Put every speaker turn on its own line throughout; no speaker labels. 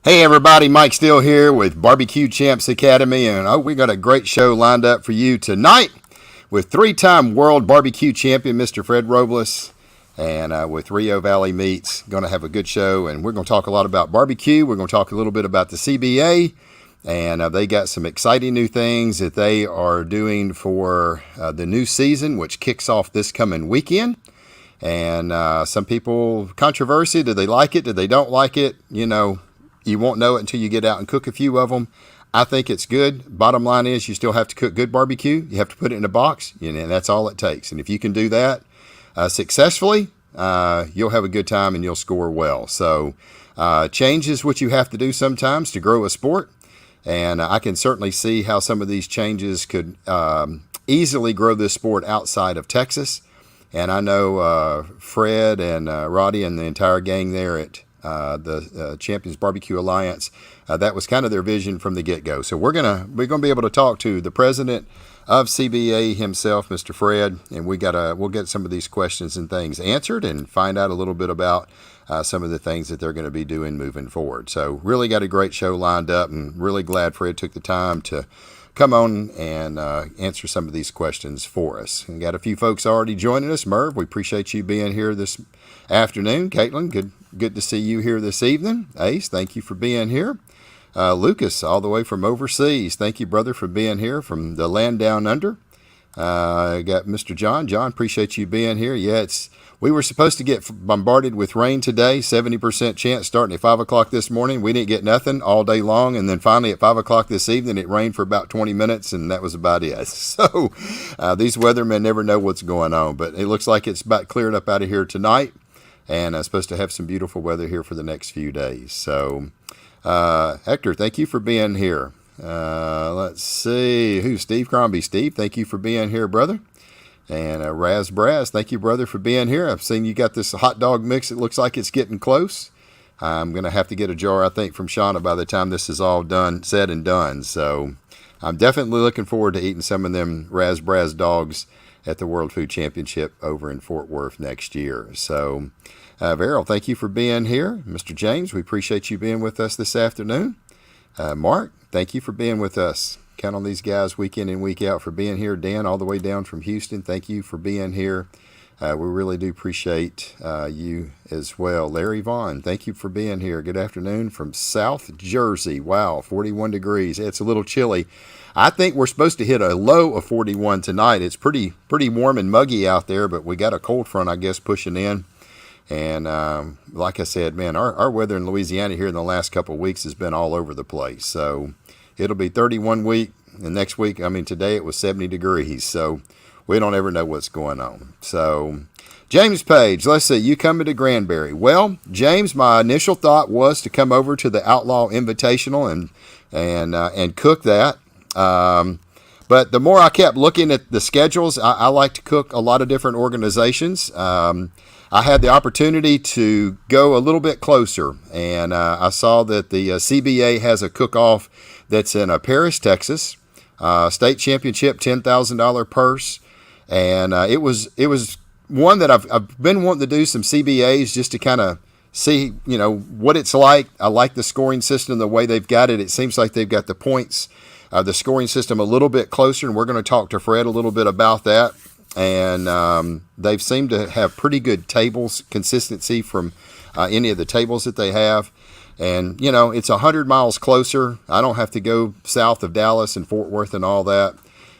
Hey everybody, Mike Steele here with BBQ Champs Academy, and we got a great show lined up for you tonight with three-time world barbecue champion Mr. Fred Robles, and with Rio Valley Meats. Going to have a good show, and we're going to talk a lot about barbecue. We're going to talk a little bit about the CBA, and they got some exciting new things that they are doing for the new season, which kicks off this coming weekend. And some people, controversy, did they like it, did they don't like it, you won't know it until you get out and cook a few of them. I think it's good. Bottom line is you still have to cook good barbecue. You have to put it in a box, and that's all it takes. And if you can do that successfully, you'll have a good time and you'll score well. So change is what you have to do sometimes to grow a sport. And I can certainly see how some of these changes could easily grow this sport outside of Texas. And I know Fred and Roddy and the entire gang there at the Champions Barbecue Alliance, that was kind of their vision from the get-go. So we're gonna be able to talk to the president of CBA himself, Mr. Fred, and we'll get some of these questions and things answered and find out a little bit about some of the things that they're going to be doing moving forward. So really got a great show lined up, and really glad Fred took the time to come on and answer some of these questions for us. We got a few folks already joining us. Merv, we appreciate you being here this afternoon. Caitlin, good to see you here this evening. Ace, thank you for being here. Lucas, all the way from overseas, thank you, brother, for being here from the land down under. Got Mr. John. John, appreciate you being here. Yeah, we were supposed to get bombarded with rain today, 70% chance starting at 5 o'clock this morning. We didn't get nothing all day long, and then finally at 5 o'clock this evening, it rained for about 20 minutes, and that was about it. So these weathermen never know what's going on, but it looks like it's about cleared up out of here tonight, and I'm supposed to have some beautiful weather here for the next few days. So Hector, thank you for being here. Let's see, Steve Crombie. Steve, thank you for being here, brother. And Raz Brass, thank you, brother, for being here. I've seen you got this hot dog mix. It looks like it's getting close. I'm going to have to get a jar, I think, from Shauna by the time this is all said and done. So I'm definitely looking forward to eating some of them Raz Brass dogs at the World Food Championship over in Fort Worth next year. So Verrill, thank you for being here. Mr. James, we appreciate you being with us this afternoon. Mark, thank you for being with us. Count on these guys week in and week out for being here. Dan, all the way down from Houston, thank you for being here. We really do appreciate you as well. Larry Vaughn, thank you for being here. Good afternoon from South Jersey. Wow, 41 degrees. It's a little chilly. I think we're supposed to hit a low of 41 tonight. It's pretty warm and muggy out there, but we got a cold front, I guess, pushing in. And like I said, man, our weather in Louisiana here in the last couple of weeks has been all over the place. So it'll be 31 week, and next week, today it was 70 degrees. So we don't ever know what's going on. So James Page, let's see, you coming to Granbury. Well, James, my initial thought was to come over to the Outlaw Invitational and cook that. But the more I kept looking at the schedules, I like to cook a lot of different organizations. I had the opportunity to go a little bit closer, and I saw that the CBA has a cook-off that's in Paris, Texas, state championship, $10,000 purse, and it was one that I've been wanting to do some CBAs just to kind of see what it's like. I like the scoring system, the way they've got it. It seems like they've got the points, the scoring system a little bit closer, and we're going to talk to Fred a little bit about that. And they've seemed to have pretty good tables, consistency from any of the tables that they have. And, it's 100 miles closer. I don't have to go south of Dallas and Fort Worth and all that.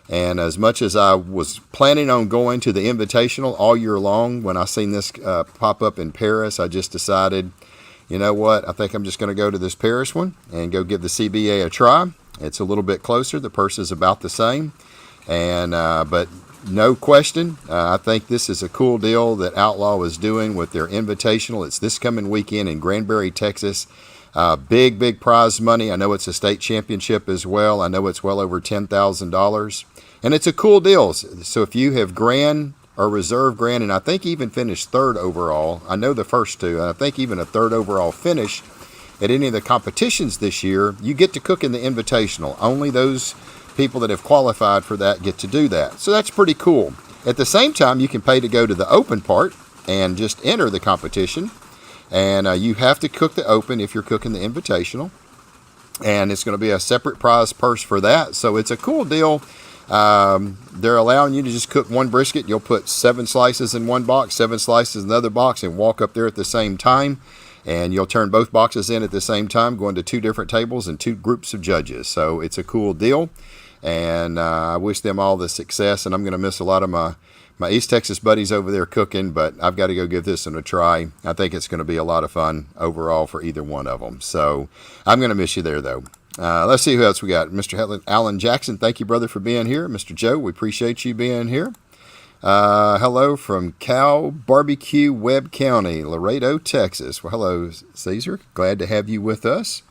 And as much as I was planning on going to the Invitational all year long, when I seen this pop up in Paris, I just decided, you know what, I think I'm just going to go to this Paris one and go give the CBA a try. It's a little bit closer. The purse is about the same. And but no question, I think this is a cool deal that Outlaw is doing with their Invitational. It's this coming weekend in Granbury, Texas. Big prize money. I know it's a state championship as well. I know it's well over $10,000. And it's a cool deal. So if you have Grand or Reserve Grand, and I think even finished third overall, I know the first two, and I think even a third overall finish at any of the competitions this year, you get to cook in the Invitational. Only those people that have qualified for that get to do that. So that's pretty cool. At the same time, you can pay to go to the open part and just enter the competition. And you have to cook the open if you're cooking the invitational. And it's going to be a separate prize purse for that. So it's a cool deal. They're allowing you to just cook one brisket. You'll put 7 slices in one box, 7 slices in another box, and walk up there at the same time. And you'll turn both boxes in at the same time, going to 2 different tables and 2 groups of judges. So it's a cool deal. And I wish them all the success. And I'm going to miss a lot of my East Texas buddies over there cooking, but I've got to go give this one a try. I think it's going to be a lot of fun overall for either one of them. So I'm going to miss you there, though. Let's see who else we got. Mr. Alan Jackson, thank you, brother, for being here. Mr. Joe, we appreciate you being here. Hello from Cow Barbecue, Webb County, Laredo, Texas. Well, hello, Caesar. Glad to have you with us.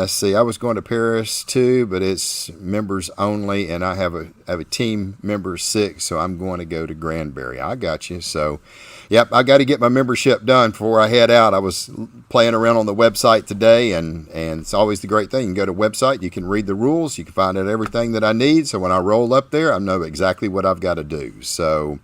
See, I was going to Paris too, but it's members only, and I have a team member sick, so I'm going to go to Granbury. I got you. So, yep, I got to get my membership done before I head out. I was playing around on the website today, and it's always the great thing. You can go to the website, you can read the rules, you can find out everything that I need. So when I roll up there, I know exactly what I've got to do. So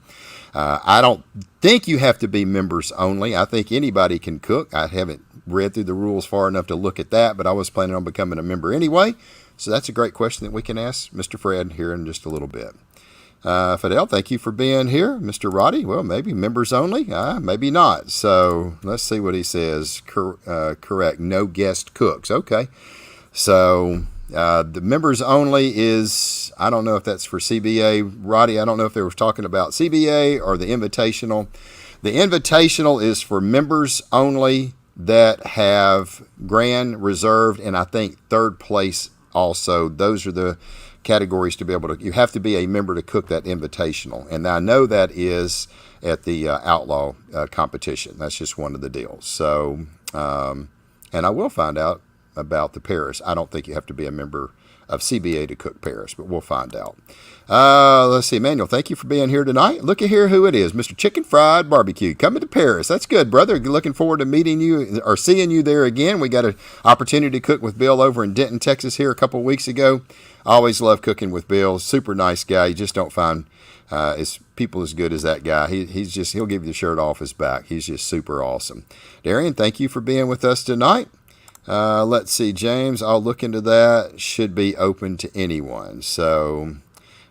I don't think you have to be members only. I think anybody can cook. I haven't read through the rules far enough to look at that, but I was planning on becoming a member anyway. So that's a great question that we can ask Mr. Fred here in just a little bit. Fidel, thank you for being here. Mr. Roddy, well, maybe members only, maybe not. So let's see what he says. Correct, no guest cooks. Okay, so the members only is, I don't know if that's for CBA. Roddy, I don't know if they were talking about CBA or the Invitational. The Invitational is for members only that have grand, reserved, and I think third place also. Those are the categories to be able to, you have to be a member to cook that invitational. And I know that is at the Outlaw competition. That's just one of the deals. So, and I will find out about the Paris. I don't think you have to be a member of CBA to cook Paris, but we'll find out. Let's see, Emmanuel, thank you for being here tonight. Look at here who it is, Mr. Chicken Fried Barbecue, coming to Paris. That's good, brother. Looking forward to meeting you or seeing you there again. We got an opportunity to cook with Bill over in Denton, Texas here a couple of weeks ago. I always love cooking with Bill. Super nice guy. You just don't find people as good as that guy. He'll give you the shirt off his back. He's just super awesome. Darian, thank you for being with us tonight. Let's see, James, I'll look into that. Should be open to anyone. So,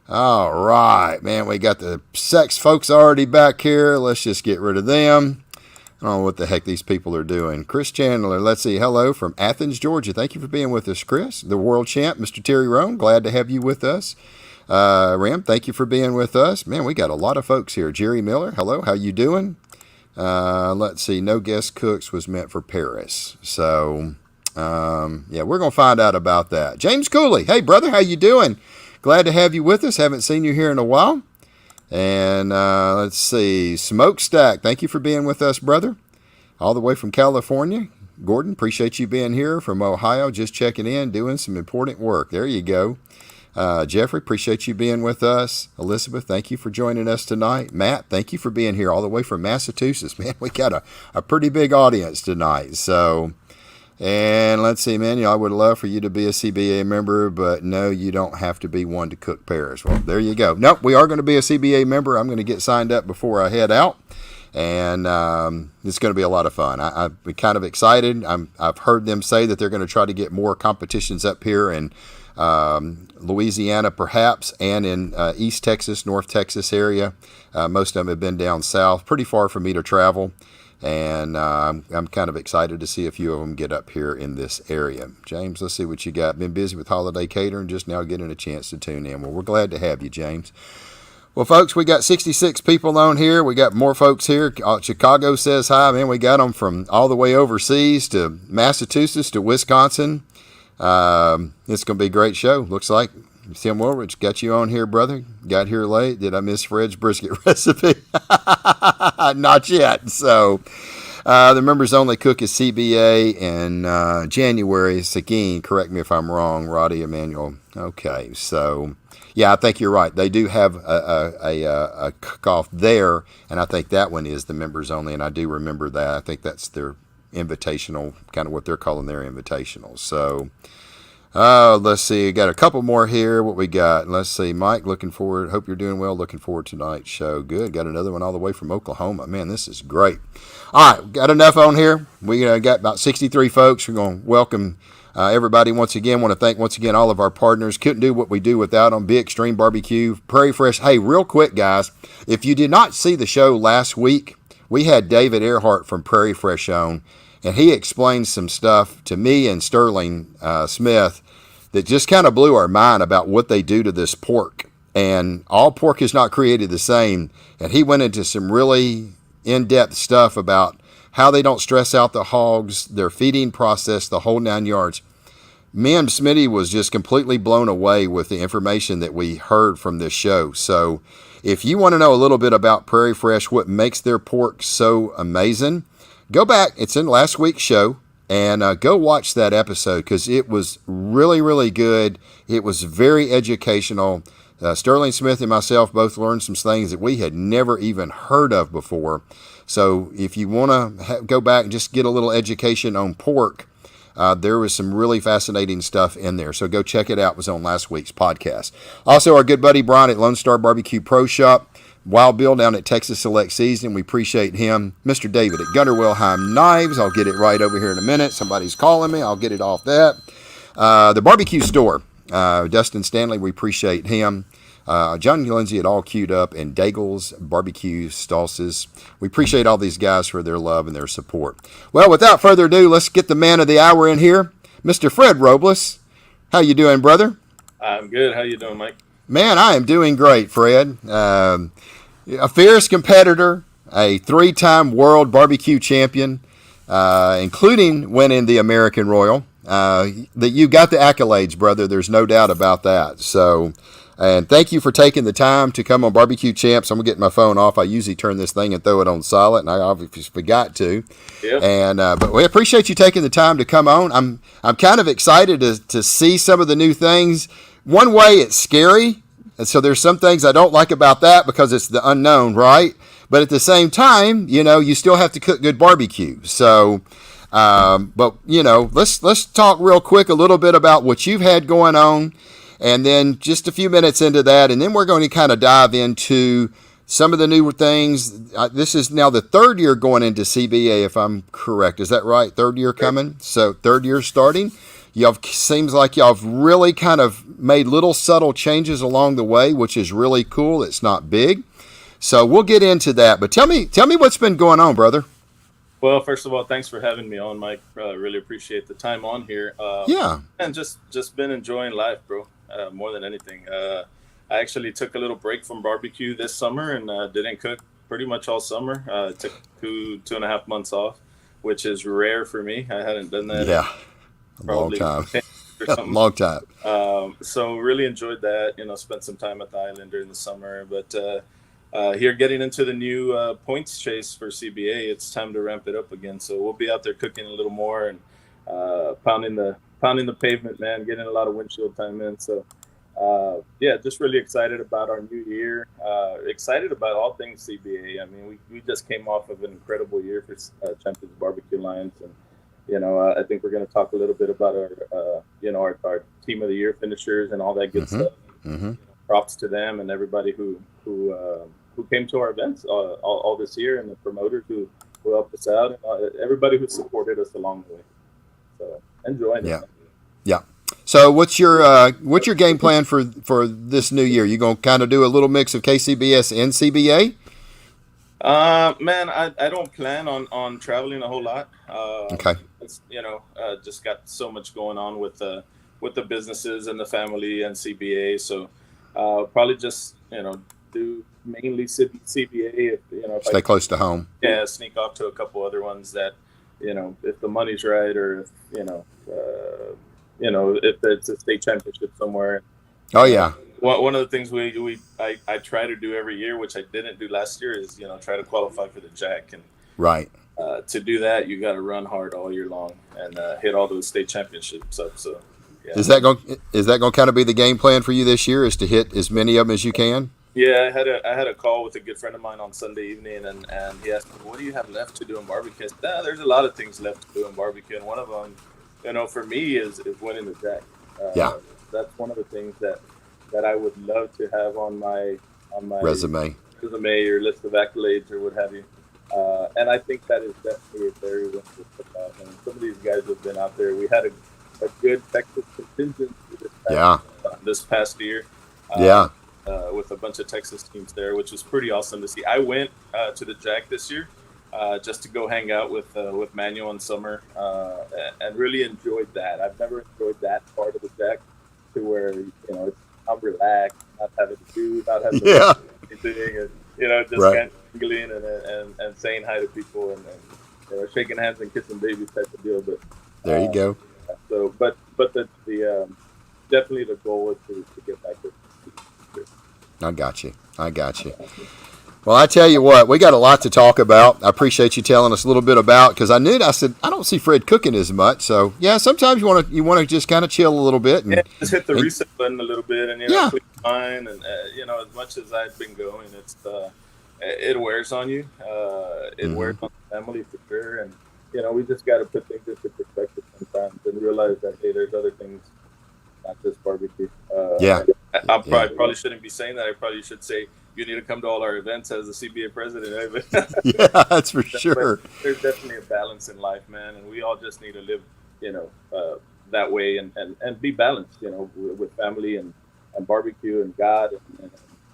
all right, man, we got the sex folks already back here. Let's just get rid of them. I don't know what the heck these people are doing. Chris Chandler, let's see, hello from Athens, Georgia. Thank you for being with us, Chris. The world champ, Mr. Terry Roan, glad to have you with us. Ram, thank you for being with us. Man, we got a lot of folks here. Jerry Miller, hello, how you doing? Let's see, no guest cooks was meant for Paris. So, yeah, we're going to find out about that. James Cooley, hey, brother, how you doing? Glad to have you with us. Haven't seen you here in a while. And let's see, Smokestack, thank you for being with us, brother. All the way from California. Gordon, appreciate you being here from Ohio, just checking in, doing some important work. There you go. Jeffrey, appreciate you being with us. Elizabeth, thank you for joining us tonight. Matt, thank you for being here all the way from Massachusetts. Man, we got a pretty big audience tonight. So, and let's see, man, I would love for you to be a CBA member, but no, you don't have to be one to cook Paris. Well, there you go. Nope, we are going to be a CBA member. I'm going to get signed up before I head out. And it's going to be a lot of fun. I'm kind of excited. I've heard them say that they're going to try to get more competitions up here in Louisiana, perhaps, and in East Texas, North Texas area. Most of them have been down south, pretty far for me to travel. And I'm kind of excited to see a few of them get up here in this area. James, let's see what you got. Been busy with holiday catering, just now getting a chance to tune in. Well, we're glad to have you, James. Well, folks, we got 66 people on here. We got more folks here. Chicago says hi. Man, we got them from all the way overseas to Massachusetts to Wisconsin. It's going to be a great show. Looks like Tim Woolrich got you on here, brother. Got here late. Did I miss Fred's brisket recipe? Not yet. So the members only cook is CBA in January. Seguin, correct me if I'm wrong, Roddy Emanuel. Okay, so yeah, I think you're right. They do have a cook-off there, and I think that one is the members only, and I do remember that. I think that's their invitational, kind of what they're calling their invitational. So, Let's see. Got a couple more here. What we got? Let's see. Mike, looking forward. Hope you're doing well. Looking forward to tonight's show. Good. Got another one all the way from Oklahoma. Man, this is great. All right. Got enough on here. We got about 63 folks. We're going to welcome everybody once again. Want to thank once again all of our partners. Couldn't do what we do without them. Be Extreme Barbecue, Prairie Fresh. Hey, real quick, guys. If you did not see the show last week, we had David Earhart from Prairie Fresh on, and he explained some stuff to me and Sterling Smith that just kind of blew our mind about what they do to this pork. And all pork is not created the same. And he went into some really in-depth stuff about how they don't stress out the hogs, their feeding process, the whole 9 yards. Me and Smitty was just completely blown away with the information that we heard from this show. So if you want to know a little bit about Prairie Fresh, what makes their pork so amazing, go back. It's in last week's show. And go watch that episode because it was really, really good. It was very educational. Sterling Smith and myself both learned some things that we had never even heard of before. So if you want to go back and just get a little education on pork, there was some really fascinating stuff in there. So go check it out. It was on last week's podcast. Also, our good buddy Brian at Lone Star Barbecue Pro Shop. Wild Bill down at Texas Select Seasoning. We appreciate him. Mr. David at Gunter Wilhelm Knives. I'll get it right over here in a minute. Somebody's calling me. I'll get it off that. The Barbecue Store. Dustin Stanley, we appreciate him. John Lindsay at All Queued Up and Daigle's Barbecue Stalses. We appreciate all these guys for their love and their support. Well, without further ado, let's get the man of the hour in here. Mr. Fred Robles. How you doing, brother?
I'm good. How you doing, Mike?
Man, I am doing great, Fred. A fierce competitor, a 3-time world barbecue champion, including winning the American Royal. That you got the accolades, brother. There's no doubt about that. So, and thank you for taking the time to come on Barbecue Champs. I'm gonna get my phone off. I usually turn this thing and throw it on silent, and I obviously forgot to.
Yep.
And but we appreciate you taking the time to come on. I'm kind of excited to see some of the new things. One way, it's scary. And so there's some things I don't like about that because it's the unknown, right? But at the same time, you still have to cook good barbecue. So, but let's talk real quick a little bit about what you've had going on, and then just a few minutes into that, and then we're going to kind of dive into some of the newer things. This is now the third year going into CBA, if I'm correct. Is that right? Third year coming? So third year starting. Seems like y'all have really kind of made little subtle changes along the way, which is really cool. It's not big. So we'll get into that. But tell me what's been going on, brother.
Well, first of all, thanks for having me on, Mike. Really appreciate the time on here.
Yeah.
And just been enjoying life, bro, more than anything. I actually took a little break from barbecue this summer and didn't cook pretty much all summer. Took 2.5 months off, which is rare for me. I hadn't done that.
Yeah. Long time. Long time.
So really enjoyed that, spent some time at the island during the summer, but here getting into the new points chase for CBA, it's time to ramp it up again. So we'll be out there cooking a little more and pounding the pavement, man, getting a lot of windshield time in. So just really excited about our new year. Excited about all things CBA. I mean, we just came off of an incredible year for Champions Barbecue Alliance, and I think we're going to talk a little bit about our team of the year finishers and all that good stuff.
Mm-hmm.
Props to them and everybody who came to our events all this year, and the promoters who helped us out, and everybody who supported us along the way. So enjoying it.
Yeah. So what's your game plan for this new year? You gonna kind of do a little mix of KCBS and CBA?
Man, I don't plan on traveling a whole lot.
Okay.
It's, just got so much going on with the businesses and the family and CBA. So, probably just, do mainly CBA. If
Stay close to home.
Yeah. Sneak off to a couple other ones that, if the money's right, or if, if it's a state championship somewhere.
Oh yeah.
One of the things I try to do every year, which I didn't do last year, is try to qualify for the Jack. And
right.
To do that, you got to run hard all year long and hit all those state championships up. So, yeah.
Is that going to kind of be the game plan for you this year? Is to hit as many of them as you can?
Yeah, I had a call with a good friend of mine on Sunday evening, and he asked me, "What do you have left to do in barbecue?" I said, there's a lot of things left to do in barbecue, and one of them, for me, is winning the Jack.
Yeah.
That's one of the things that I would love to have on my
Resume.
resume or list of accolades or what have you. And I think that is definitely a very winnable football. And some of these guys have been out there. We had a good Texas contingent
Yeah.
this past year. Uh,
Yeah.
with a bunch of Texas teams there, which was pretty awesome to see. I went to the Jack this year just to go hang out with Manuel in summer and really enjoyed that. I've never enjoyed that part of the Jack to where it's I'm relaxed, not having to do, not having to
Yeah.
anything, and just
Right.
kind of mingling and saying hi to people and shaking hands and kissing babies type of deal. But
There you go.
so, but the definitely the goal is to get back to.
I got you. I got you. Well, I tell you what, we got a lot to talk about. I appreciate you telling us a little bit about because I said I don't see Fred cooking as much. So yeah, sometimes you want to just kind of chill a little bit
Yeah,
and,
just hit the
and
reset button a little bit, and
yeah,
clean your mind, and as much as I've been going, it wears on you. It wears
hmm
on the family for sure, and we just got to put things into perspective sometimes and realize that hey, there's other things, not just barbecue.
yeah,
I
yeah,
probably shouldn't be saying that. I probably should say you need to come to all our events as the CBA president.
yeah. That's for
But
sure.
there's definitely a balance in life, man, and we all just need to live, you know, uh, that way and be balanced, with family and barbecue and God and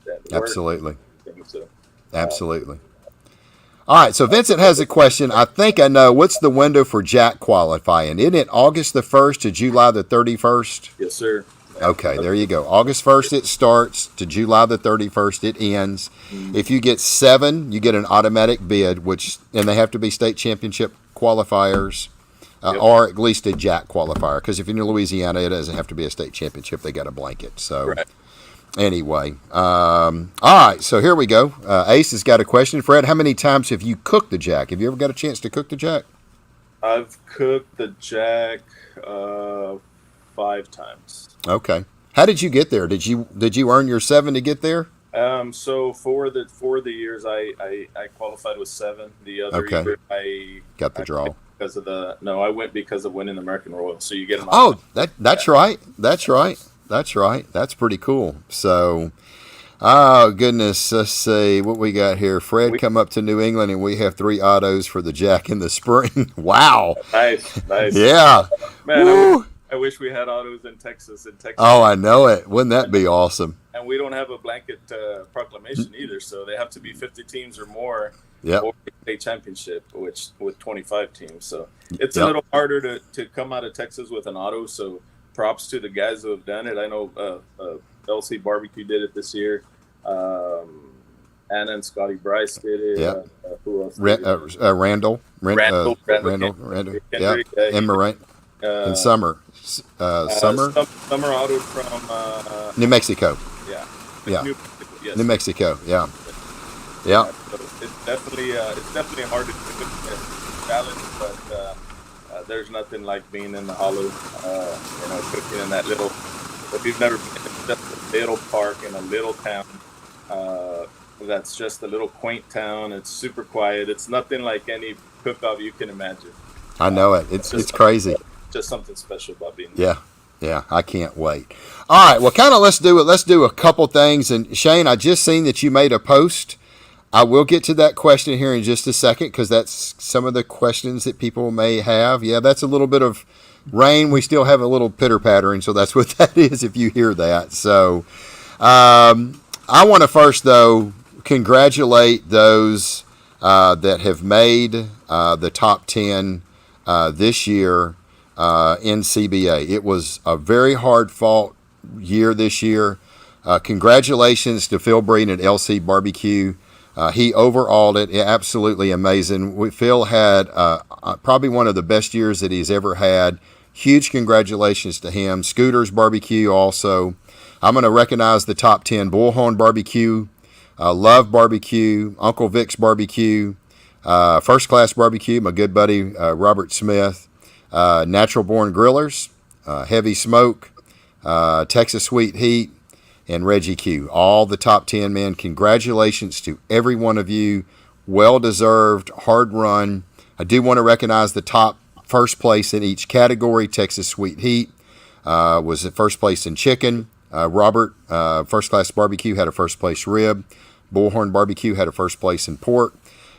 work
Absolutely,
and things. So, uh,
absolutely. All right, so Vincent has a question. I think I know. What's the window for Jack qualifying? Isn't it August the 1st to July the 31st?
yes, sir. Yeah.
Okay, there you go. August 1st it starts to July the 31st it ends.
Mm,
If you get 7, you get an automatic bid, and they have to be state championship qualifiers
yep.
or at least a Jack qualifier. Because if you're in Louisiana, it doesn't have to be a state championship. They got a blanket. So
Right.
anyway, all right. So here we go. Ace has got a question. Fred, how many times have you cooked the Jack? Have you ever got a chance to cook the Jack?
I've cooked the Jack 5 times.
Okay. How did you get there? Did you earn your 7 to get there?
So for the years I qualified with 7. The other
Okay.
year I
Got the
I went
draw.
because of I went because of winning the American Royal. So you get an
Oh,
yeah.
that's right. That's right. That's right. That's pretty cool. So, oh goodness, let's see what we got here. Fred
We
come up to New England and we have 3 autos for the Jack in the spring. Wow.
nice, nice.
Yeah.
Man,
Woo.
I wish we had autos in Texas. In Texas,
Oh, I know it. Wouldn't that be awesome?
and we don't have a blanket proclamation either. So they have to be 50 teams or more
Yep.
for a state championship, which with 25 teams. So it's a
Yep.
little harder to come out of Texas with an auto. So props to the guys who have done it. I know LC Barbecue did it this year. Anna and Scotty Bryce did it.
Yep.
Who else did it?
Randall.
Randall
Randall. Yep.
Kendrick.
And Moran. And
Uh,
Summer. Summer.
Summer Auto from
New Mexico.
yeah,
Yeah.
New Mexico, yes.
New Mexico. Yeah.
Yeah,
Yeah.
so it's definitely hard to do it, challenge, but there's nothing like being in the hollow, cooking in that little. If you've never been, it's just a little park in a little town. That's just a little quaint town. It's super quiet. It's nothing like any cook-off you can imagine.
I know it. It's crazy.
Just something special about being there.
Yeah. Yeah, I can't wait. All right, well, kind of let's do it. Let's do a couple things. And Shane, I just seen that you made a post. I will get to that question here in just a second because that's some of the questions that people may have. Yeah, that's a little bit of rain. We still have a little pitter pattering, so that's what that is if you hear that. So I want to first, though, congratulate those that have made the top 10 this year in CBA. It was a very hard fought year this year. Congratulations to Phil Breen at LC Barbecue. He overalled it. Absolutely amazing. Phil had probably one of the best years that he's ever had. Huge congratulations to him. Scooters Barbecue also. I'm going to recognize the top 10. Bullhorn Barbecue, Love Barbecue, Uncle Vic's Barbecue, First Class Barbecue, my good buddy Robert Smith, Natural Born Grillers, Heavy Smoke, Texas Sweet Heat, and Reggie Q. All the top 10 men. Congratulations to every one of you. Well deserved, hard run. I do want to recognize the top first place in each category. Texas Sweet Heat was at first place in chicken. Robert, First Class Barbecue, had a first place rib. Bullhorn Barbecue had a first place in pork.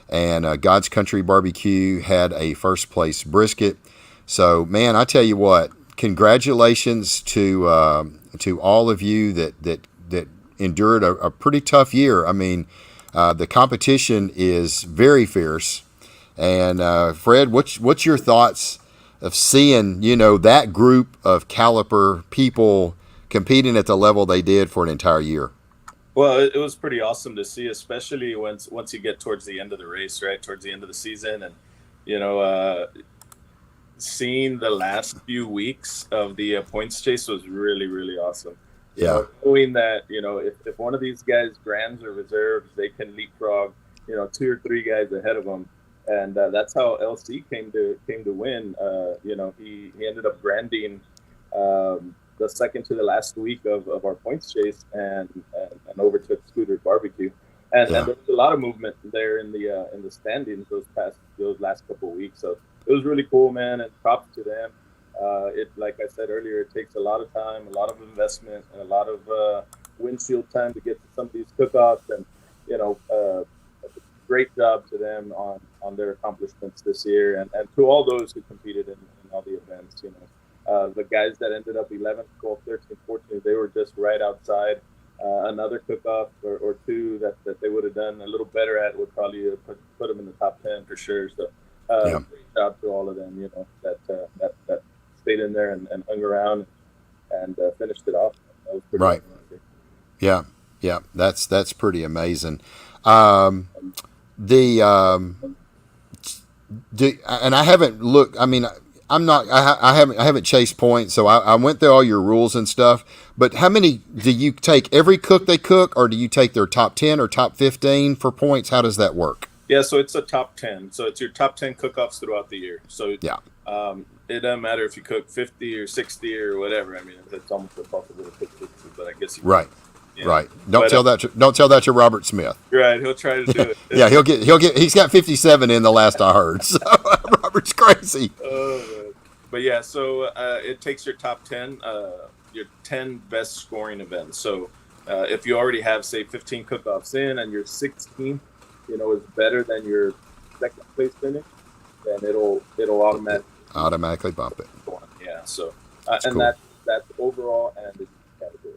And God's Country Barbecue had a first place brisket. So, man, I tell you what, congratulations to all of you that endured a pretty tough year. I mean, the competition is very fierce. And Fred, what's your thoughts of seeing that group of caliper people competing at the level they did for an entire year?
Well, it was pretty awesome to see, especially once you get towards the end of the race, right? Towards the end of the season, and seeing the last few weeks of the points chase was really, really awesome.
Yeah.
Knowing that if one of these guys grands or reserves, they can leapfrog 2 or 3 guys ahead of them, and that's how LC came to win. He ended up granding the second to the last week of our points chase and overtook Scooter Barbecue. And there was a lot of movement there in the standings those last couple of weeks. So it was really cool, man, and props to them. Like I said earlier, it takes a lot of time, a lot of investment, and a lot of windshield time to get to some of these cook-offs. And great job to them on their accomplishments this year, and to all those who competed in all the events. The guys that ended up 11th, 12th, 13th, 14th, they were just right outside. Another cook-off or two that they would have done a little better at would probably put them in the top 10 for sure. So great job to all of them, that stayed in there and hung around and finished it off. That was pretty amazing.
Yeah, that's pretty amazing. And I haven't looked. I mean, I haven't chased points, so I went through all your rules and stuff. But how many do you take? Every cook they cook, or do you take their top 10 or top 15 for points? How does that work?
Yeah, so it's a top 10. So it's your top 10 cook-offs throughout the year. So it doesn't matter if you cook 50 or 60 or whatever. I mean, it's almost impossible to cook 50, but I guess you
right. Right. Don't tell that to Robert Smith.
Right. He'll try to do it.
Yeah, he's got 57 in the last I heard. So Robert's crazy.
But yeah, so it takes your top 10, your 10 best scoring events. So if you already have, say, 15 cook-offs in and your 16th, is better than your second place finish, then it'll automatically
bump it.
Yeah. So
that's
and
cool.
that's overall and each category.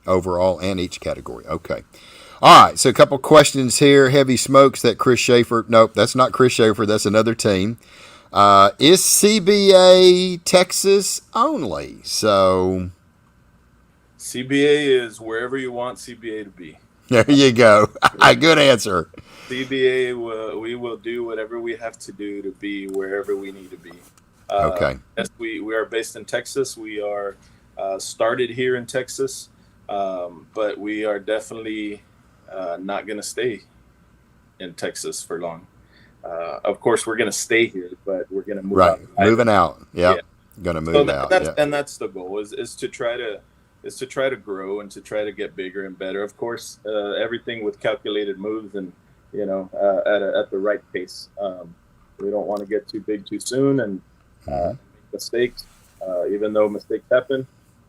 Overall and each category. Okay. All right. So a couple questions here. Heavy Smokes, that Chris Schaefer. Nope, that's not Chris Schaefer. That's another team. Is CBA Texas only? So
CBA is wherever you want CBA to be.
There you go. Good answer.
CBA, we will do whatever we have to do to be wherever we need to be.
Okay.
Yes, we are based in Texas. We are started here in Texas, but we are definitely not going to stay in Texas for long. Of course, we're going to stay here, but we're going to move out.
Moving out. Yep. Yeah. Going to move out.
And that's the goal is to try to grow and to try to get bigger and better. Of course, everything with calculated moves and at the right pace. We don't want to get too big too soon and make mistakes, even though mistakes happen.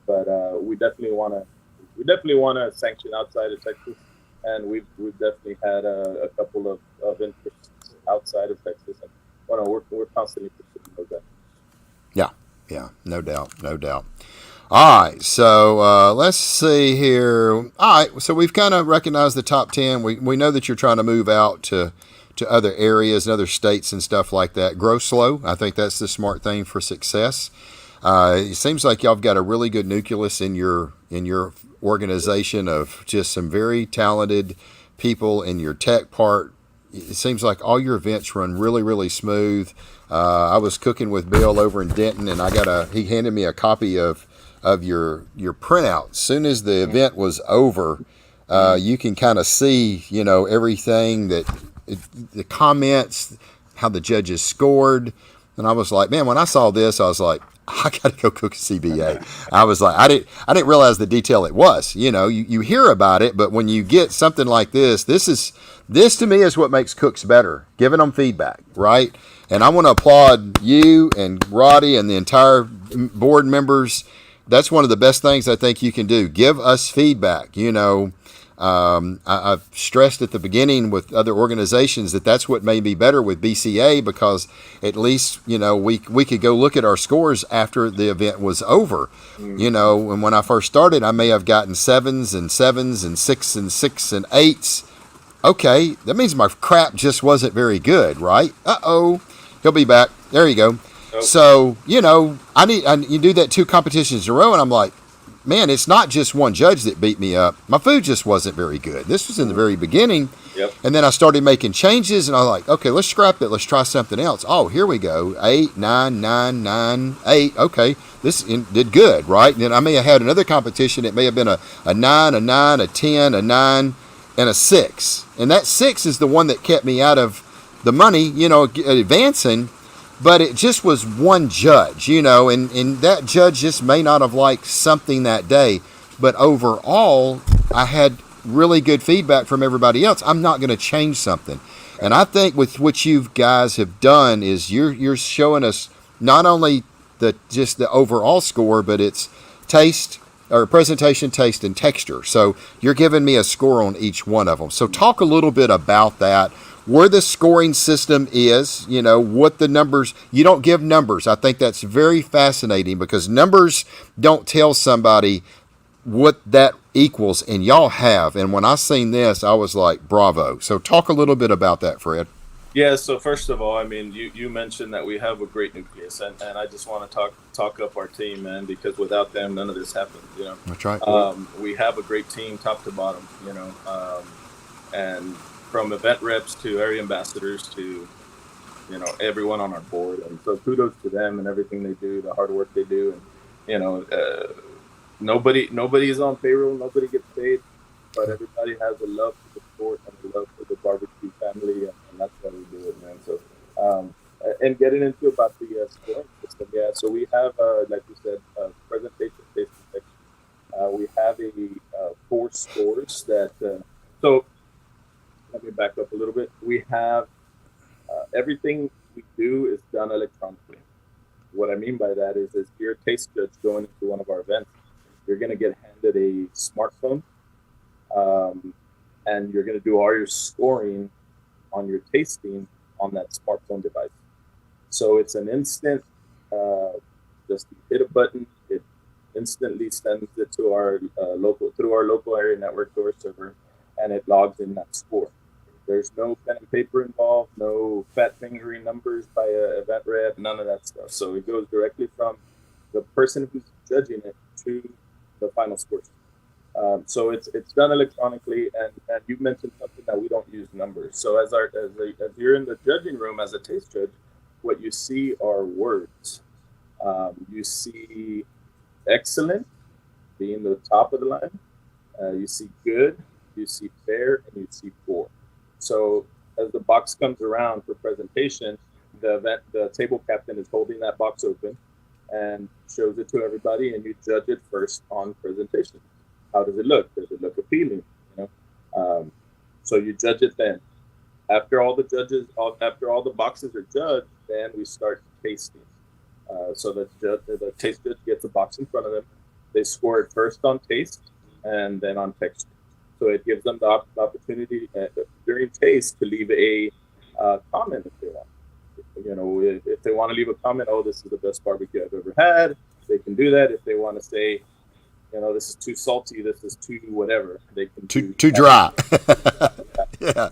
But we definitely want to sanction outside of Texas, and we've definitely had a couple of interests outside of Texas, and we're constantly pursuing those efforts.
Yeah, no doubt. All right, so let's see here. All right, so we've kind of recognized the top 10. We know that you're trying to move out to other areas and other states and stuff like that. Grow slow. I think that's the smart thing for success. It seems like y'all have got a really good nucleus in your organization of just some very talented people in your tech part. It seems like all your events run really, really smooth. I was cooking with Bill over in Denton, and he handed me a copy of your printout. As soon as the event was over, you can kind of see, everything the comments, how the judges scored. And I was like, man, when I saw this, I was like, I got to go cook a CBA. I was like, I didn't realize the detail it was. You hear about it, but when you get something like this to me is what makes cooks better, giving them feedback, right? And I want to applaud you and Roddy and the entire board members that's one of the best things I think you can do. Give us feedback. I've stressed at the beginning with other organizations that that's what made me better with BCA, because at least we could go look at our scores after the event was over. And when I first started, I may have gotten sevens and sevens and six and eights. Okay, that means my crap just wasn't very good, right? He'll be back. There you go.
Oh,
So you do that 2 competitions in a row, and I'm like, man, it's not just one judge that beat me up. My food just wasn't very good. This was in the very beginning.
yep.
And then I started making changes, and I was like, okay, let's scrap it. Let's try something else. Oh, here we go. 8, 9, 9, 9, 8. Okay, this did good, right? And then I may have had another competition. It may have been a 9, a 9, a 10, a 9, and a 6. And that 6 is the one that kept me out of the money, advancing. But it just was one judge, and that judge just may not have liked something that day. But overall, I had really good feedback from everybody else. I'm not going to change something. And I think with what you guys have done is you're showing us not only just the overall score, but it's taste or presentation, taste, and texture. So you're giving me a score on each one of them. So talk a little bit about that, where the scoring system is, what the numbers, you don't give numbers. I think that's very fascinating, because numbers don't tell somebody what that equals, and y'all have. And when I seen this, I was like, bravo. So talk a little bit about that, Fred.
Yeah. So first of all, I mean, you mentioned that we have a great nucleus, and I just want to talk up our team, man, because without them, none of this happens.
That's right.
We have a great team, top to bottom. And from event reps to area ambassadors to everyone on our board, and so kudos to them and everything they do, the hard work they do, and nobody is on payroll, nobody gets paid, but everybody has a love for the sport and a love for the barbecue family, and that's why we do it, man. So and getting into about the scoring system, yeah. So we have, like you said, presentation, taste, and texture. We have a 4 scores that. So let me back up a little bit. We have everything we do is done electronically. What I mean by that is you're a taste judge going into one of our events, you're going to get handed a smartphone, and you're going to do all your scoring on your tasting on that smartphone device. So it's an instant, just hit a button, it instantly sends it to our local area network to our server, and it logs in that score. There's no pen and paper involved, no fat fingering numbers by an event rep, none of that stuff. So it goes directly from the person who's judging it to the final scores. So it's done electronically, and you mentioned something that we don't use numbers. So as you're in the judging room as a taste judge, what you see are words. You see excellent being the top of the line. You see good, you see fair, and you see poor. So as the box comes around for presentation, the table captain is holding that box open and shows it to everybody, and you judge it first on presentation. How does it look? Does it look appealing? So you judge it then. After all the boxes are judged, then we start tasting. So the taste judge gets a box in front of them. They score it first on taste and then on texture. So it gives them the opportunity during taste to leave a comment if they want. If they want to leave a comment, oh, this is the best barbecue I've ever had, they can do that. If they want to say, this is too salty, this is too whatever, they can
too dry. Yeah.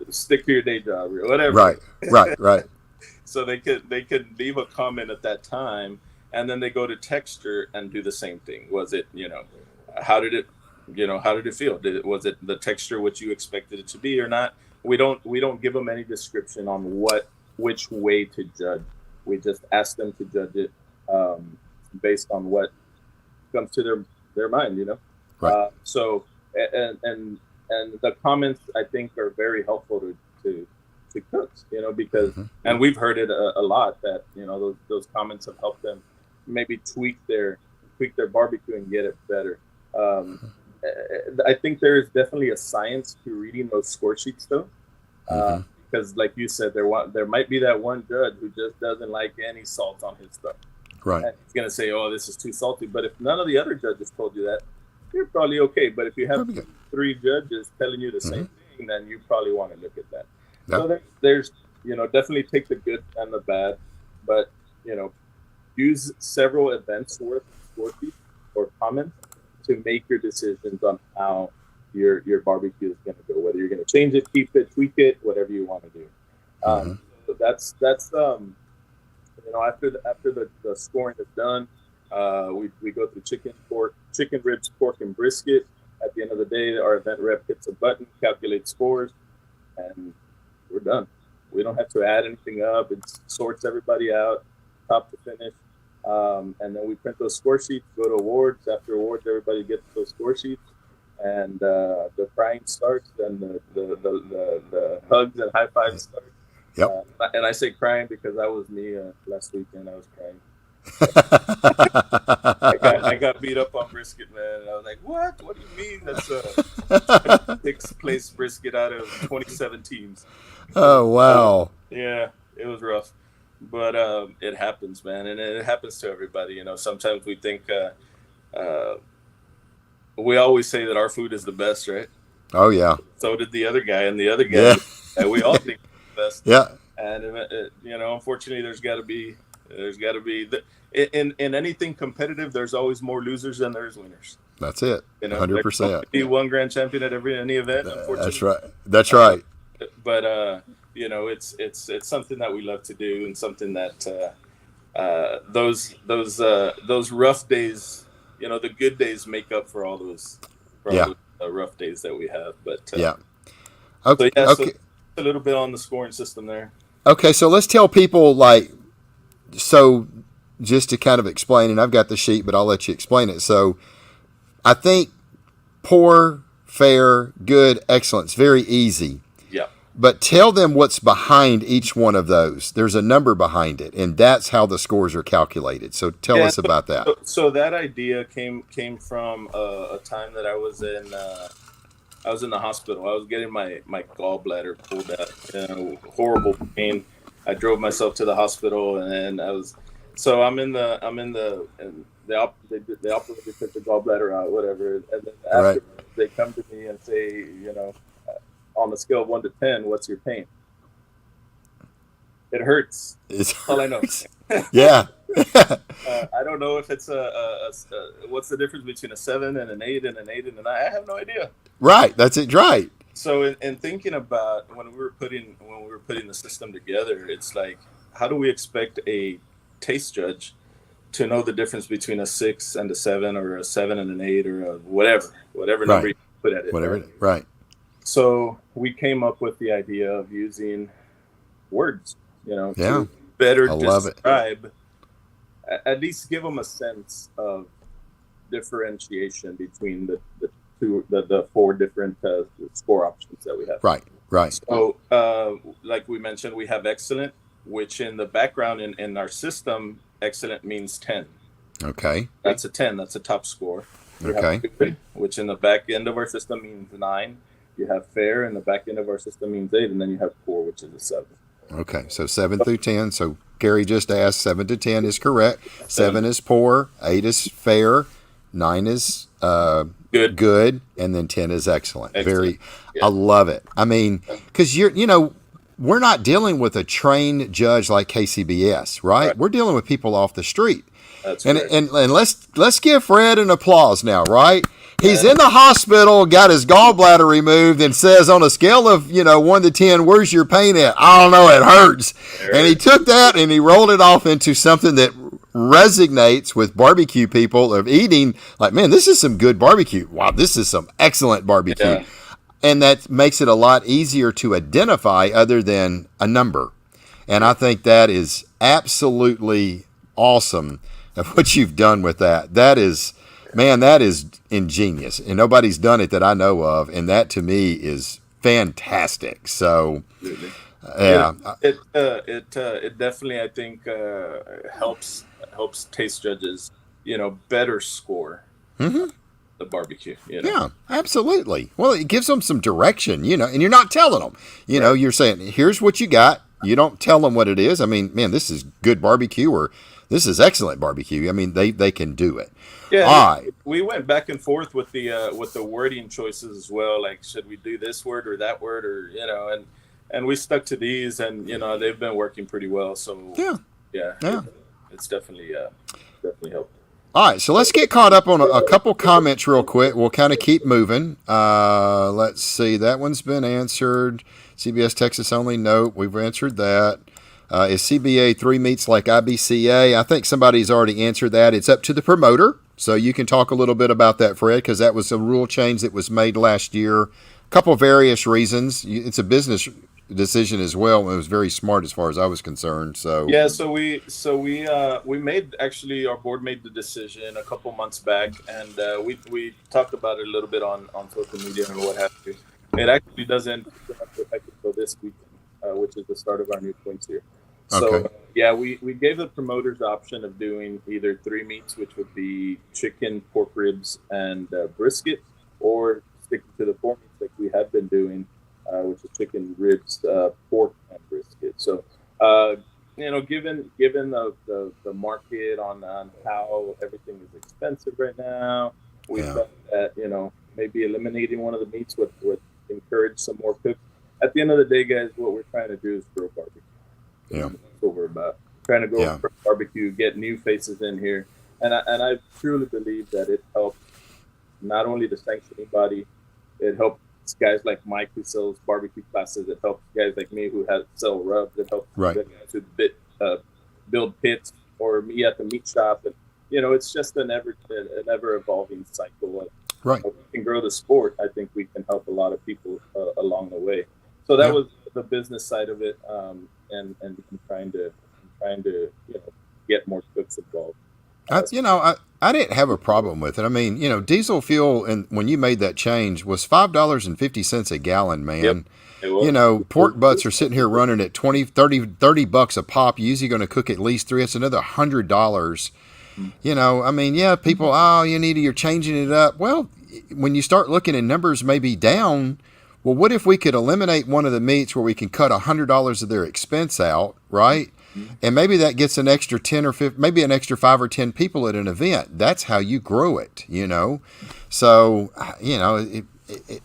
Stick to your day job or whatever.
Right.
So they could leave a comment at that time, and then they go to texture and do the same thing. Was it, how did it feel? Was it the texture what you expected it to be or not? We don't give them any description on which way to judge. We just ask them to judge it based on what comes to their mind.
Right.
So and the comments I think are very helpful to cooks, because and we've heard it a lot that those comments have helped them maybe tweak their barbecue and get it better. I think there is definitely a science to reading those score sheets, though, because, like you said, there might be that one judge who just doesn't like any salt on his stuff.
Right.
And he's going to say, "Oh, this is too salty." But if none of the other judges told you that, you're probably okay. But if you have
Probably good.
3 judges telling you the same thing, then you probably want to look at that.
Yep.
So there's definitely take the good and the bad, but use several events worth of score sheets or comments to make your decisions on how your barbecue is going to go. Whether you're going to change it, keep it, tweak it, whatever you want to do. So that's after the scoring is done, we go through chicken ribs, pork, and brisket. At the end of the day, our event rep hits a button, calculates scores, and we're done. We don't have to add anything up. It sorts everybody out, top to finish. And then we print those score sheets, go to awards. After awards, everybody gets those score sheets, and the crying starts, and the hugs and high fives start.
Yep.
And I say crying because that was me last weekend. I was crying. I got beat up on brisket, man. And I was like, "What? What do you mean? That's a 6th place brisket out of 27 teams."
Oh, wow.
Yeah, it was rough, but it happens, man, and it happens to everybody. Sometimes we think we always say that our food is the best, right?
Oh, yeah.
So did the other guy, and the other guy. Yeah. We all think it's the best.
Yeah.
And unfortunately, there's got to be in anything competitive. There's always more losers than there's winners.
That's it. 100%.
Be one grand champion at any event. Unfortunately,
that's right. That's right.
But it's something that we love to do, and something that those rough days, the good days make up for all those rough days that we have. But
yeah. Okay.
So a little bit on the scoring system there.
Okay, so let's tell people, so just to kind of explain, and I've got the sheet, but I'll let you explain it. So I think poor, fair, good, excellence, very easy.
Yeah.
But tell them what's behind each one of those. There's a number behind it, and that's how the scores are calculated. So tell us about that.
So that idea came from a time that I was in the hospital. I was getting my gallbladder pulled out. Horrible pain. I drove myself to the hospital, and I'm in the they operated, took the gallbladder out, whatever. And then after they come to me and say, on a scale of 1 to 10, what's your pain? It hurts. That's all I know.
Yeah.
I don't know if it's what's the difference between a 7 and an 8 and an 8 and an 9. I have no idea.
Right. That's it. Right.
So in thinking about when we were putting the system together, it's like, how do we expect a taste judge to know the difference between a 6 and a 7, or a 7 and an 8, or a whatever number you put at it?
Whatever. Right.
So we came up with the idea of using words,
to
better describe, at least give them a sense of differentiation between the 4 different score options that we have.
Right.
So, like we mentioned, we have excellent, which in the background in our system, excellent means 10.
Okay.
That's a 10. That's a top score. We
Okay.
have good, which in the back end of our system means 9. You have fair, and the back end of our system means 8, and then you have poor, which is a 7.
Okay, so 7 through 10. So Gary just asked, 7 to 10 is correct. 7 is poor, 8 is fair, 9 is good, and then 10 is excellent. Very, I love it. I mean, because we're not dealing with a trained judge like KCBS, right? We're dealing with people off the street.
That's
and,
right.
and let's give Fred an applause now, right? He's in the hospital, got his gallbladder removed, and says on a scale of 1 to 10, where's your pain at? I don't know, it hurts. And he took that and he rolled it off into something that resonates with barbecue people of eating. Like, man, this is some good barbecue. Wow, this is some excellent barbecue. Yeah. And that makes it a lot easier to identify other than a number. And I think that is absolutely awesome of what you've done with that. That is ingenious. And nobody's done it that I know of. And that to me is fantastic. So, yeah.
It definitely, I think, helps taste judges, better score. Mm-hmm. The barbecue,
Yeah, absolutely. Well, it gives them some direction, and you're not telling them, you're saying, here's what you got. You don't tell them what it is. I mean, man, this is good barbecue, or this is excellent barbecue. I mean, they can do it.
Yeah, and
All right.
we went back and forth with the wording choices as well. Like, should we do this word or that word, or and we stuck to these, and they've been working pretty well. So
Yeah.
yeah,
Yeah.
it's definitely helped.
All right, so let's get caught up on a couple comments real quick. We'll kind of keep moving. Let's see. That one's been answered. CBS Texas only. Nope, we've answered that. Is CBA 3 meats like IBCA? I think somebody's already answered that. It's up to the promoter. So you can talk a little bit about that, Fred, because that was a rule change that was made last year. A couple of various reasons. It's a business decision as well. It was very smart as far as I was concerned. So
yeah, we made, actually, our board made the decision a couple months back, and we talked about it a little bit on social media and what have you. It actually doesn't have to affect until this week, which is the start of our new points here. So
Okay.
yeah, we gave the promoters the option of doing either 3 meats, which would be chicken, pork ribs, and brisket, or sticking to the 4 meats like we had been doing, which is chicken, ribs, pork, and brisket. So, given the market on how everything is expensive right now, we
Yeah.
felt that maybe eliminating one of the meats would encourage some more cooks. At the end of the day, guys, what we're trying to do is grow barbecue.
Yeah.
That's what we're about. Trying to grow
Yeah.
barbecue, get new faces in here, and I truly believe that it helps not only the sanctioning body, it helps guys like Mike who sells barbecue classes. It helps guys like me who sell rubs. It helps
Right.
guys who build pits, or me at the meat shop. And it's just an ever evolving cycle.
Right.
If we can grow the sport, I think we can help a lot of people along the way. So that was the business side of it, and I'm trying to get more cooks involved.
I didn't have a problem with it. I mean, diesel fuel, and when you made that change, was $5.50 a gallon, man.
Yep. It was.
Pork butts are sitting here running at 20, 30 bucks a pop. You're usually going to cook at least 3. It's another $100. I mean, yeah, people, you're changing it up. Well, when you start looking at numbers maybe down, well, what if we could eliminate one of the meats where we can cut $100 of their expense out, right? And maybe that gets an extra 10 or 15, maybe an extra 5 or 10 people at an event. That's how you grow it, So,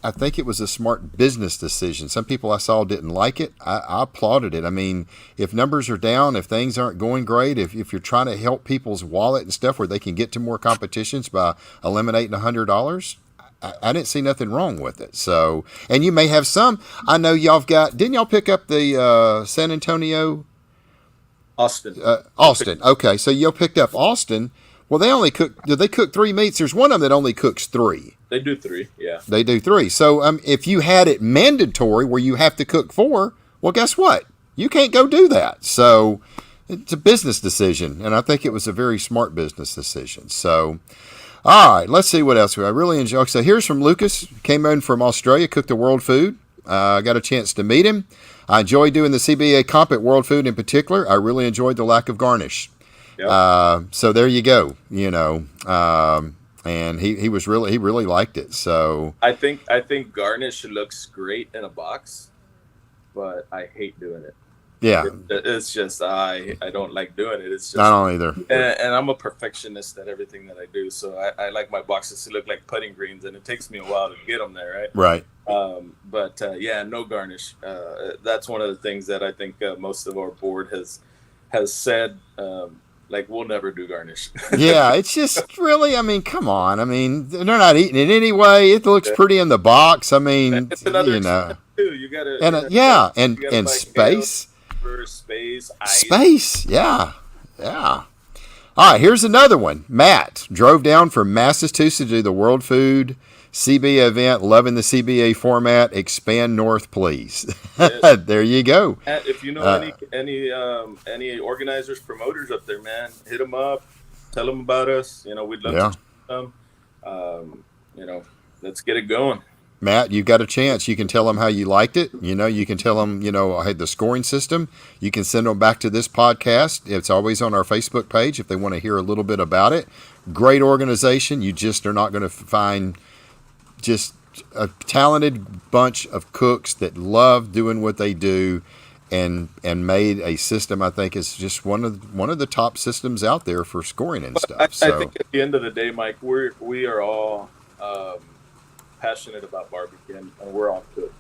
I think it was a smart business decision. Some people I saw didn't like it. I applauded it. I mean, if numbers are down, if things aren't going great, if you're trying to help people's wallet and stuff where they can get to more competitions by eliminating $100, I didn't see nothing wrong with it. So, and you may have some. I know didn't y'all pick up the San Antonio?
Austin.
Austin. Okay, so you picked up Austin. Well, did they cook 3 meats? There's one of them that only cooks 3.
They do 3, yeah.
They do 3. So if you had it mandatory where you have to cook 4, well, guess what? You can't go do that. So it's a business decision, and I think it was a very smart business decision. So, all right, let's see what else. I really enjoy. So here's from Lucas. Came in from Australia, cooked the world food. I got a chance to meet him. I enjoyed doing the CBA comp at World Food in particular. I really enjoyed the lack of garnish.
Yep.
So there you go. And he really liked it. So
I think garnish looks great in a box, but I hate doing it.
yeah,
It's just I don't like doing it. It's just
I don't either.
And I'm a perfectionist at everything that I do, so I like my boxes to look like putting greens, and it takes me a while to get them there, right?
Right.
But no garnish. That's one of the things that I think most of our board has said. Like, we'll never do garnish.
Yeah, it's just really. I mean, come on. I mean, they're not eating it anyway. It looks pretty in the box. I mean,
it's another expense too. You gotta
and space.
Space.
Space. Yeah. All right, here's another one. Matt drove down from Massachusetts to do the World Food CBA event. Loving the CBA format. Expand north, please.
Yes.
There you go.
If you know any organizers, promoters up there, man, hit them up. Tell them about us. We'd love to talk to them. Let's get it going.
Matt, you've got a chance. You can tell them how you liked it. You can tell them, I had the scoring system. You can send them back to this podcast. It's always on our Facebook page if they want to hear a little bit about it. Great organization. You just are not going to find just a talented bunch of cooks that love doing what they do. and made a system I think is just one of the top systems out there for scoring and stuff.
I
So
think at the end of the day, Mike, we are all passionate about barbecue, and we're all good.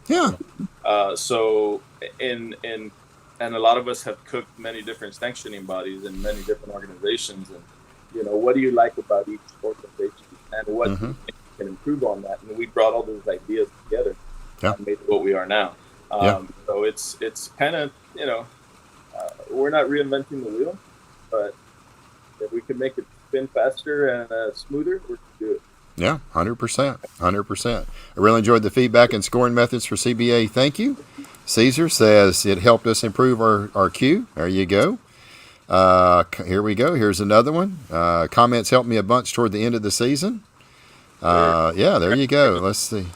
yeah,
So and a lot of us have cooked many different sanctioning bodies and many different organizations, and what do you like about each organization, and what do you think you can improve on that? And we brought all those ideas together
yeah,
and made it what we are now.
yeah.
So it's kind of we're not reinventing the wheel, but if we can make it spin faster and smoother, we're gonna do it.
Yeah, 100%. 100%. I really enjoyed the feedback and scoring methods for CBA. Thank you. Caesar says it helped us improve our queue. There you go. Here we go. Here's another one. Comments helped me a bunch toward the end of the season. Yeah, there you go. Let's see.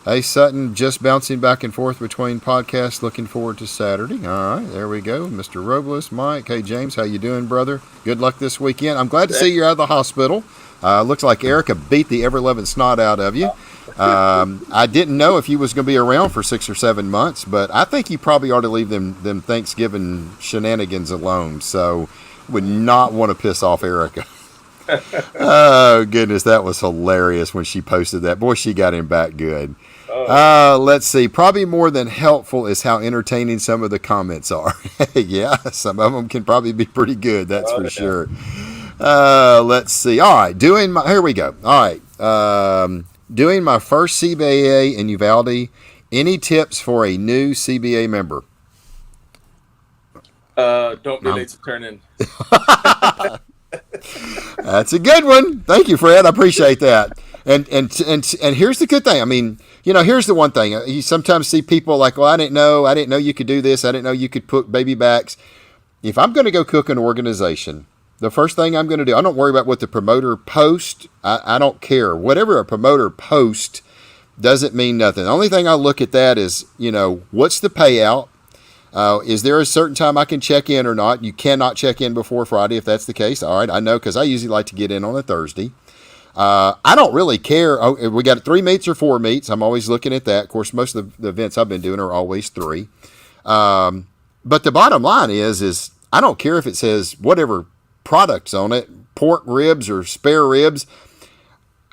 Hey, Sutton, just bouncing back and forth between podcasts. Looking forward to Saturday. All right, there we go. Mr. Robles, Mike. Hey, James, how you doing, brother? Good luck this weekend. I'm glad to see you're out of the hospital. Looks like Erica beat the ever-loving snot out of you. I didn't know if you was going to be around for 6 or 7 months, but I think you probably ought to leave them Thanksgiving shenanigans alone. So, would not want to piss off Erica. Oh, goodness, that was hilarious when she posted that. Boy, she got him back good. Let's see. Probably more than helpful is how entertaining some of the comments are. Yeah, some of them can probably be pretty good. That's for sure. Let's see. All right, here we go. All right, doing my first CBA in Uvalde. Any tips for a new CBA member?
Don't be late to turn in.
That's a good one. Thank you, Fred. I appreciate that. And here's the good thing. I mean, here's the one thing. You sometimes see people like, well, I didn't know you could do this. I didn't know you could put baby backs. If I'm going to go cook an organization, the first thing I'm going to do, I don't worry about what the promoter posts. I don't care. Whatever a promoter posts doesn't mean nothing. The only thing I look at that is, what's the payout? Is there a certain time I can check in or not? You cannot check in before Friday if that's the case. All right, I know because I usually like to get in on a Thursday. I don't really care. Oh, we got 3 meats or 4 meats. I'm always looking at that. Of course, most of the events I've been doing are always 3. But the bottom line is I don't care if it says whatever products on it, pork ribs or spare ribs.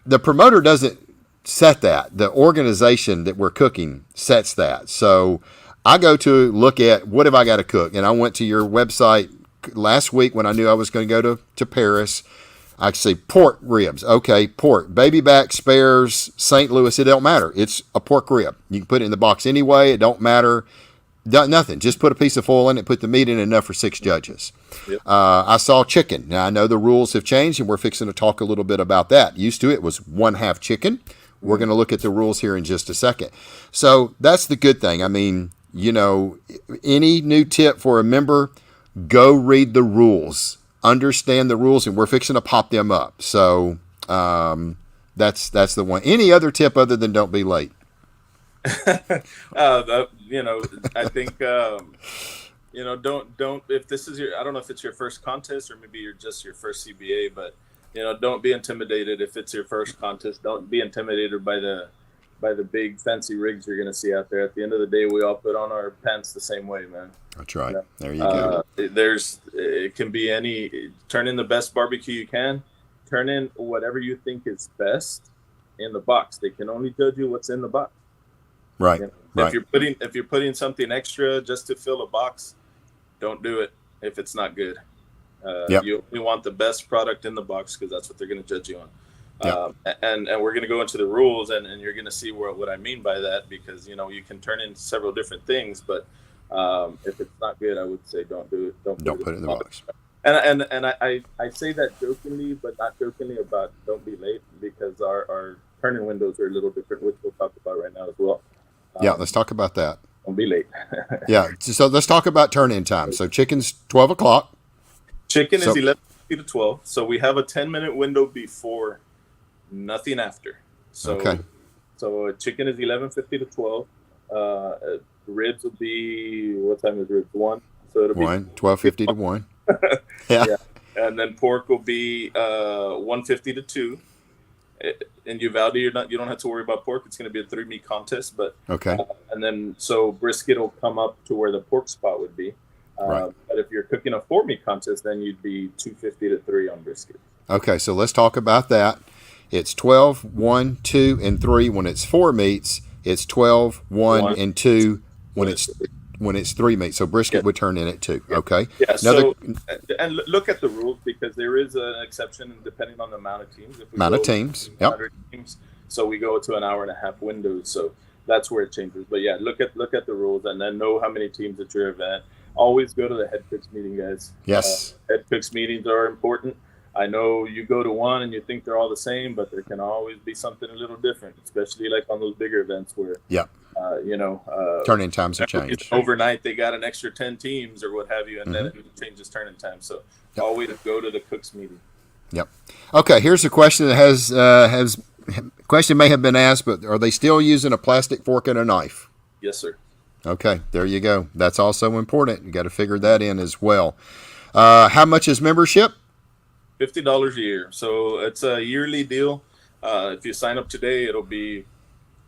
The promoter doesn't set that. The organization that we're cooking sets that. So I go to look at what have I got to cook. And I went to your website last week when I knew I was going to go to Paris. I say pork ribs. Okay, pork. Baby back, spares, St. Louis, it don't matter. It's a pork rib. You can put it in the box anyway. It don't matter. Nothing. Just put a piece of foil in it, put the meat in enough for 6 judges. Yep. I saw chicken. Now, I know the rules have changed, and we're fixing to talk a little bit about that. Used to it was 1/2 chicken. We're going to look at the rules here in just a second. So that's the good thing. I mean, any new tip for a member, go read the rules. Understand the rules, and we're fixing to pop them up. So that's the one. Any other tip other than don't be late?
I think don't if this is I don't know if it's your first contest or maybe you're just your first CBA, but don't be intimidated if it's your first contest. Don't be intimidated by the big fancy rigs you're gonna see out there. At the end of the day, we all put on our pants the same way, man.
That's right. There you go.
It can be turn in the best barbecue you can. Turn in whatever you think is best in the box. They can only judge you what's in the box.
Right. Right.
If you're putting something extra just to fill a box, don't do it if it's not good. You only want the best product in the box because that's what they're going to judge you on. Yep. And we're going to go into the rules and you're going to see what I mean by that, because you can turn in several different things, but if it's not good, I would say don't do it. Don't put it in the box. And I say that jokingly, but not jokingly about don't be late, because our turn-in windows are a little different, which we'll talk about right now as well.
Let's talk about that.
Don't be late.
So let's talk about turn-in time. So chicken's 12 o'clock.
Chicken is 11:50 to 12. So we have a 10-minute window before, nothing after. So chicken is 11:50 to 12. Ribs will be, what time is ribs? 1. So it'll be
12:50 to 1.
Yeah. And then pork will be 1:50 to 2. in Uvalde, you don't have to worry about pork. It's going to be a 3 meat contest, but
Okay.
and then so brisket will come up to where the pork spot would be.
Right.
But if you're cooking a 4 meat contest, then you'd be 250 to 3 on brisket.
Okay, so let's talk about that. It's 12, 1, 2, and 3 when it's 4 meats. It's 12, 1, and 2 when it's 3 meats. So brisket would turn in at 2. Okay.
Yeah. So and look at the rules, because there is an exception depending on the amount of teams. If we
amount
go
of teams.
to
Yep.
100 teams, so we go to an hour-and-a-half windows. So that's where it changes. But yeah, look at the rules and then know how many teams at your event. Always go to the head cooks meeting, guys.
Yes.
Head cooks meetings are important. I know you go to one and you think they're all the same, but there can always be something a little different, especially like on those bigger events where,
turn-in times have changed.
Overnight, they got an extra 10 teams or what have you, and then it changes turn-in time. So always go to the cooks meeting.
Yep. Okay, here's a question that question may have been asked, but are they still using a plastic fork and a knife?
Yes, sir.
Okay, there you go. That's also important. You got to figure that in as well. How much is membership?
$50 a year. So it's a yearly deal. If you sign up today, it'll be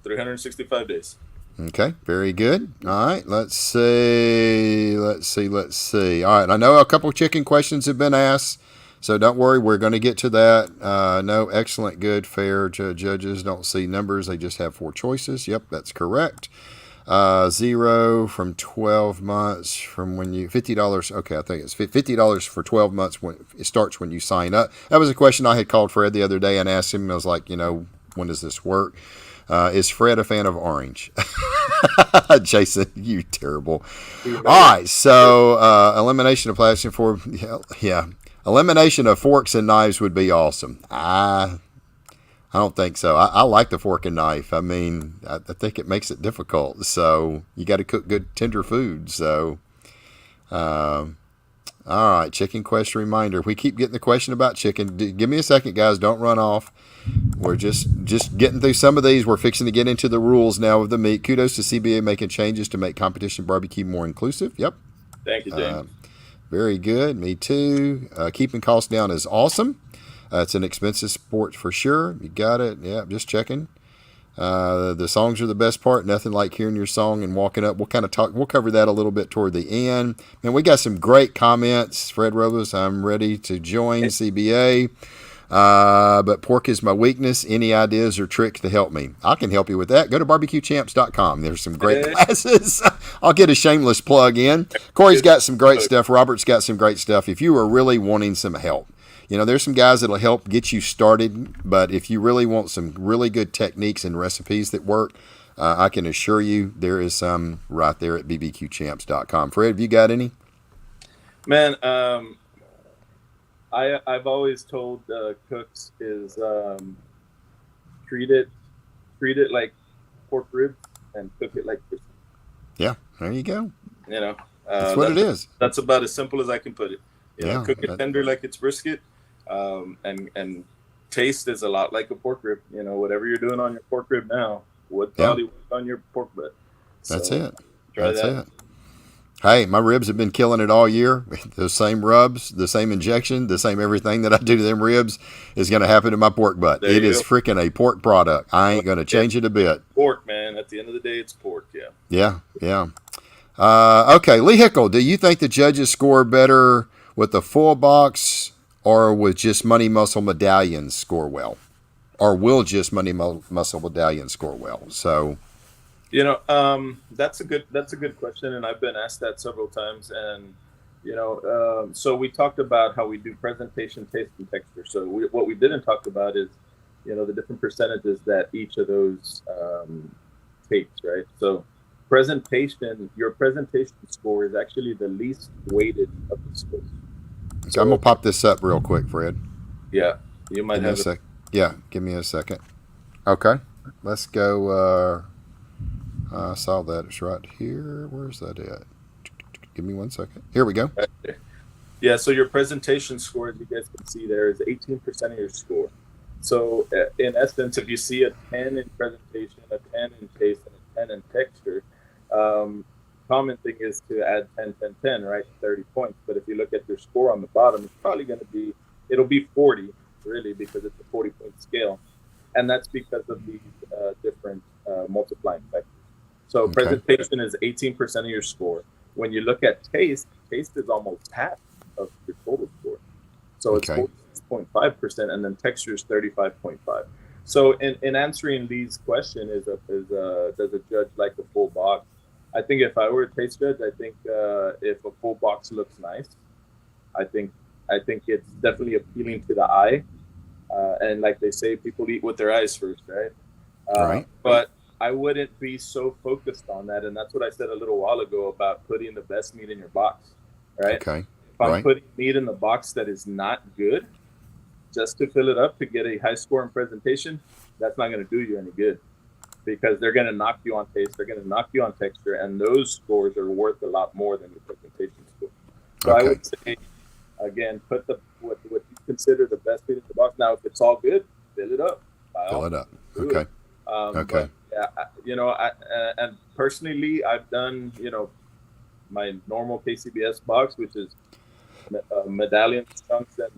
365 days.
Okay, very good. All right, let's see. All right, I know a couple of chicken questions have been asked, so don't worry, we're going to get to that. No, excellent, good, fair. Judges don't see numbers, they just have 4 choices. Yep, that's correct. 0 from 12 months from when you $50. Okay, I think it's $50 for 12 months when it starts when you sign up. That was a question I had called Fred the other day and asked him. I was like, when does this work? Is Fred a fan of orange? Jason, you terrible. All right, so elimination of plastic fork. Yeah, elimination of forks and knives would be awesome. I don't think so. I like the fork and knife. I mean, I think it makes it difficult. So you got to cook good, tender food. So, all right, chicken question reminder. We keep getting the question about chicken. Give me a second, guys. Don't run off. We're just getting through some of these. We're fixing to get into the rules now of the meat. Kudos to CBA making changes to make competition barbecue more inclusive. Yep.
Thank you, James.
Very good. Me too. Keeping costs down is awesome. It's an expensive sport for sure. You got it. Yeah, just checking. The songs are the best part. Nothing like hearing your song and walking up. We'll cover that a little bit toward the end. And we got some great comments. Fred Robles, I'm ready to join CBA. But pork is my weakness. Any ideas or tricks to help me? I can help you with that. Go to barbecuechamps.com. There's some great classes. I'll get a shameless plug in. Corey's got some great stuff. Robert's got some great stuff. If you are really wanting some help, there's some guys that'll help get you started, but if you really want some really good techniques and recipes that work, I can assure you there is some right there at bbqchamps.com. Fred, have you got any?
Man, I've always told cooks is treat it like pork ribs and cook it like brisket.
Yeah, there you go.
That's
what it is.
That's about as simple as I can put it. Cook it tender like it's brisket. And taste is a lot like a pork rib. Whatever you're doing on your pork rib now would probably work on your pork butt.
That's it. Hey, my ribs have been killing it all year. The same rubs, the same injection, the same everything that I do to them ribs is going to happen to my pork butt. It is freaking a pork product. I ain't going to change it a bit.
Pork, man. At the end of the day, it's pork.
Yeah. Okay, Lee Hickle, do you think the judges score better with the full box or with just Money Muscle medallions score well? Or will just Money Muscle medallions score well? So,
that's a good question, and I've been asked that several times. And so we talked about how we do presentation, taste, and texture. So what we didn't talk about is the different percentages that each of those takes, right? So your presentation score is actually the least weighted of the scores.
So I'm going to pop this up real quick, Fred.
Yeah, you might have
a Yeah, give me a second. Okay, let's go. I saw that. It's right here. Where's that at? Give me 1 second. Here we go.
Yeah, so your presentation score, as you guys can see there, is 18% of your score. So in essence, if you see a 10 in presentation, a 10 in taste, and a 10 in texture, common thing is to add 10, 10, 10, right? 30 points. But if you look at your score on the bottom, it's probably going to be, it'll be 40, really, because it's a 40-point scale. and that's because of these different multiplying factors. So
Okay.
presentation is 18% of your score. When you look at taste, taste is almost half of your total score. So it's
Okay.
46.5%, and then texture is 35.5. So in answering Lee's question, does a judge like a full box? I think if I were a taste judge, I think if a full box looks nice, I think I think it's definitely appealing to the eye. And like they say, people eat with their eyes first, right?
Right.
But I wouldn't be so focused on that, and that's what I said a little while ago about putting the best meat in your box, right?
Okay.
If I'm
Right.
putting meat in the box that is not good just to fill it up to get a high score in presentation, that's not going to do you any good because they're going to knock you on taste, they're going to knock you on texture, and those scores are worth a lot more than your presentation score. So I
Okay.
would say, again, put what you consider the best meat in the box. Now, if it's all good, fill it up. By
Fill
all
it up.
means, do it.
Okay. Okay.
But yeah, and personally, I've done my normal KCBS box, which is medallion chunks and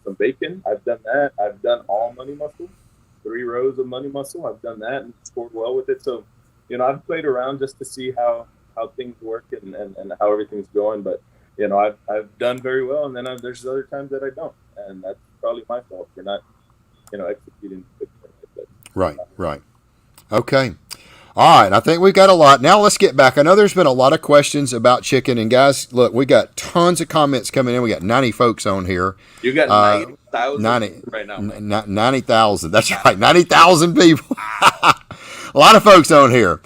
some bacon. I've done that. I've done all money muscle, 3 rows of money muscle. I've done that and scored well with it. So, I've played around just to see how things work and how everything's going. But I've done very well, and then there's other times that I don't, and that's probably my fault for not executing like that.
Right. Right. Okay. All right, I think we've got a lot. Now let's get back. I know there's been a lot of questions about chicken, and guys, look, we got tons of comments coming in. We got 90 folks on here.
You got
Uh,
90,000 right now, man.
90,000. That's right, 90,000 people. A lot of folks on here.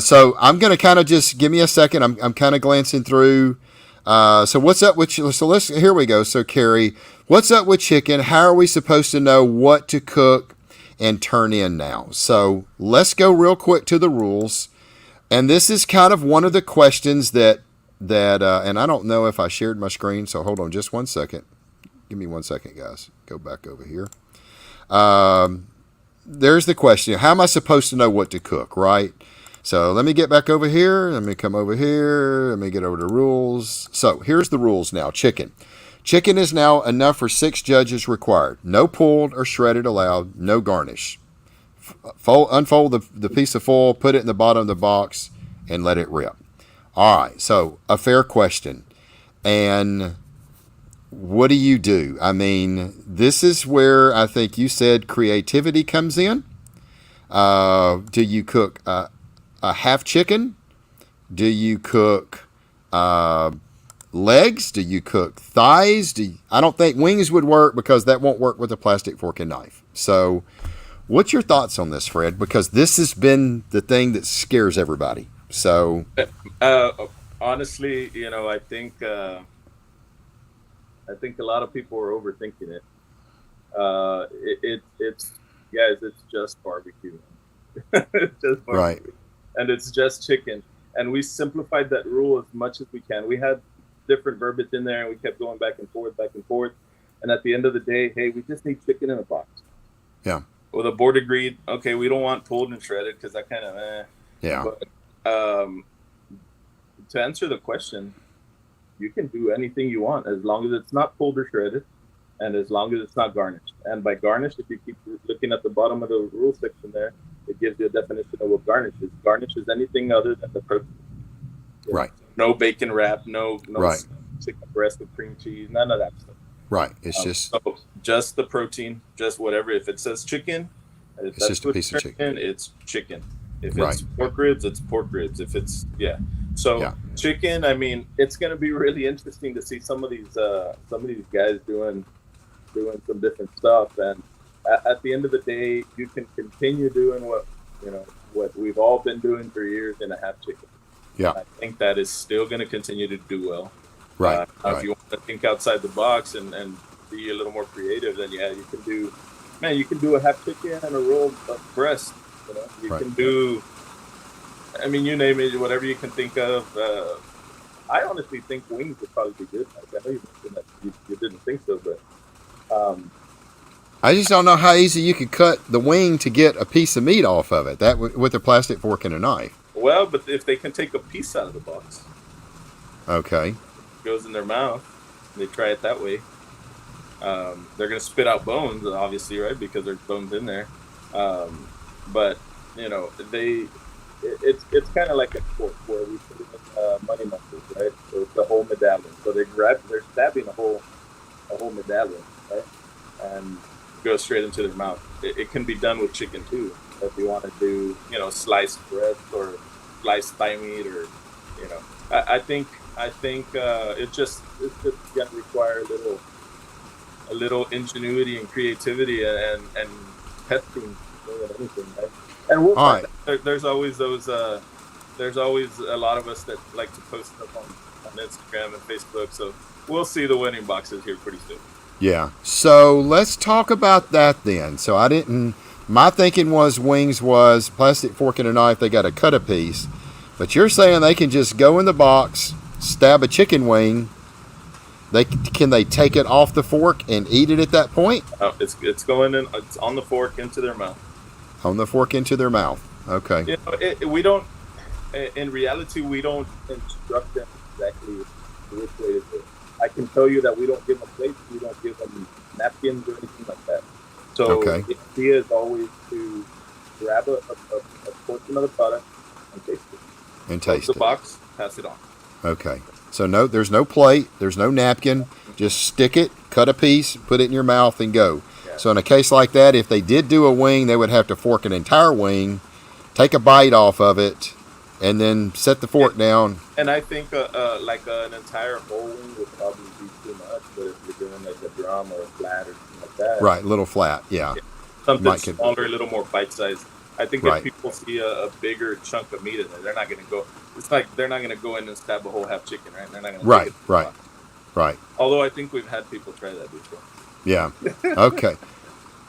So I'm going to kind of just give me a second. I'm kind of glancing through. So what's up with so let's here we go. So Carrie, what's up with chicken? How are we supposed to know what to cook and turn in now? So let's go real quick to the rules. And this is kind of one of the questions that and I don't know if I shared my screen, so hold on just one second. Give me 1 second, guys. Go back over here. There's the question. How am I supposed to know what to cook, right? So let me get back over here. Let me come over here. Let me get over to rules. So here's the rules now. Chicken. Chicken is now enough for 6 judges required. No pulled or shredded allowed. No garnish. Unfold the piece of foil, put it in the bottom of the box, and let it rip. All right, so a fair question. And what do you do? I mean, this is where I think you said creativity comes in. Do you cook a half chicken? Do you cook legs? Do you cook thighs? I don't think wings would work because that won't work with a plastic fork and knife. So, what's your thoughts on this, Fred? Because this has been the thing that scares everybody. So,
Uh, honestly, I think a lot of people are overthinking it. It's guys, it's just barbecue. It's just
right,
barbecue, and it's just chicken. And we simplified that rule as much as we can. We had different verbiage in there, and we kept going back and forth, back and forth. And at the end of the day, hey, we just need chicken in a box.
yeah,
Well, the board agreed. Okay, we don't want pulled and shredded because that kind of
yeah,
But to answer the question, you can do anything you want as long as it's not pulled or shredded, and as long as it's not garnished. And by garnish, if you keep looking at the bottom of the rule section there, it gives you a definition of what garnish is. Garnish is anything other than the protein.
right,
No bacon wrap, no
right,
chicken breast with cream cheese, none of that stuff.
right. It's
So just the protein, just whatever. If it says chicken, if
it's
that's
just a
what
piece of chicken.
it's chicken. If
Right.
it's pork ribs, it's pork ribs. If it's So
Yeah.
chicken, I mean, it's going to be really interesting to see some of these guys doing some different stuff. And at the end of the day, you can continue doing what we've all been doing for years in a half chicken.
Yeah.
I think that is still going to continue to do well.
Right.
If
Right.
you want to think outside the box and be a little more creative, then you can do. Man, you can do a half chicken and a rolled breast. You
Right.
can do. I mean, you name it, whatever you can think of. I honestly think wings would probably be good. I know you mentioned that you didn't think so, but
I just don't know how easy you could cut the wing to get a piece of meat off of it. That with a plastic fork and a knife.
well, but if they can take a piece out of the box,
Okay.
it goes in their mouth, and they try it that way. They're gonna spit out bones, obviously, right? Because there's bones in there. But it's kind of like a sport where we put in money muscles, right? So it's the whole medallion. So they're stabbing a whole medallion, right? And go straight into their mouth. It can be done with chicken too. If you want to do, sliced breast or sliced thigh meat, or, I think it's just gonna require a little ingenuity and creativity and testing more than anything, right? And we'll
All
find
right.
out. There's always those. There's always a lot of us that like to post stuff on Instagram and Facebook. So we'll see the winning boxes here pretty soon.
Yeah. So let's talk about that then. So I didn't. My thinking was wings was plastic fork and a knife. They got to cut a piece, but you're saying they can just go in the box, stab a chicken wing. They take it off the fork and eat it at that point
It's going in. It's on the fork into their mouth.
on the fork into their mouth. Okay.
We don't. In reality, we don't instruct them exactly which way to do it. I can tell you that we don't give them plates, we don't give them napkins or anything like that. So
Okay.
the idea is always to grab a portion of the product and taste it.
And
Close
taste
the
it.
box, pass it on.
Okay. So no, there's no plate, there's no napkin. Just stick it, cut a piece, put it in your mouth, and go.
Yeah.
So in a case like that, if they did do a wing, they would have to fork an entire wing, take a bite off of it, and then set the fork down.
And I think like an entire whole wing would probably be too much. But if you're doing like a drum or a flat or something like that,
Right, little flat. Yeah.
something
Might could-
smaller, a little more bite sized. I think
Right.
if people see a bigger chunk of meat in there, they're not going to go. It's like they're not going to go in and stab a whole half chicken, right? They're not going to.
Right, right, right.
Although I think we've had people try that before.
Yeah. Okay.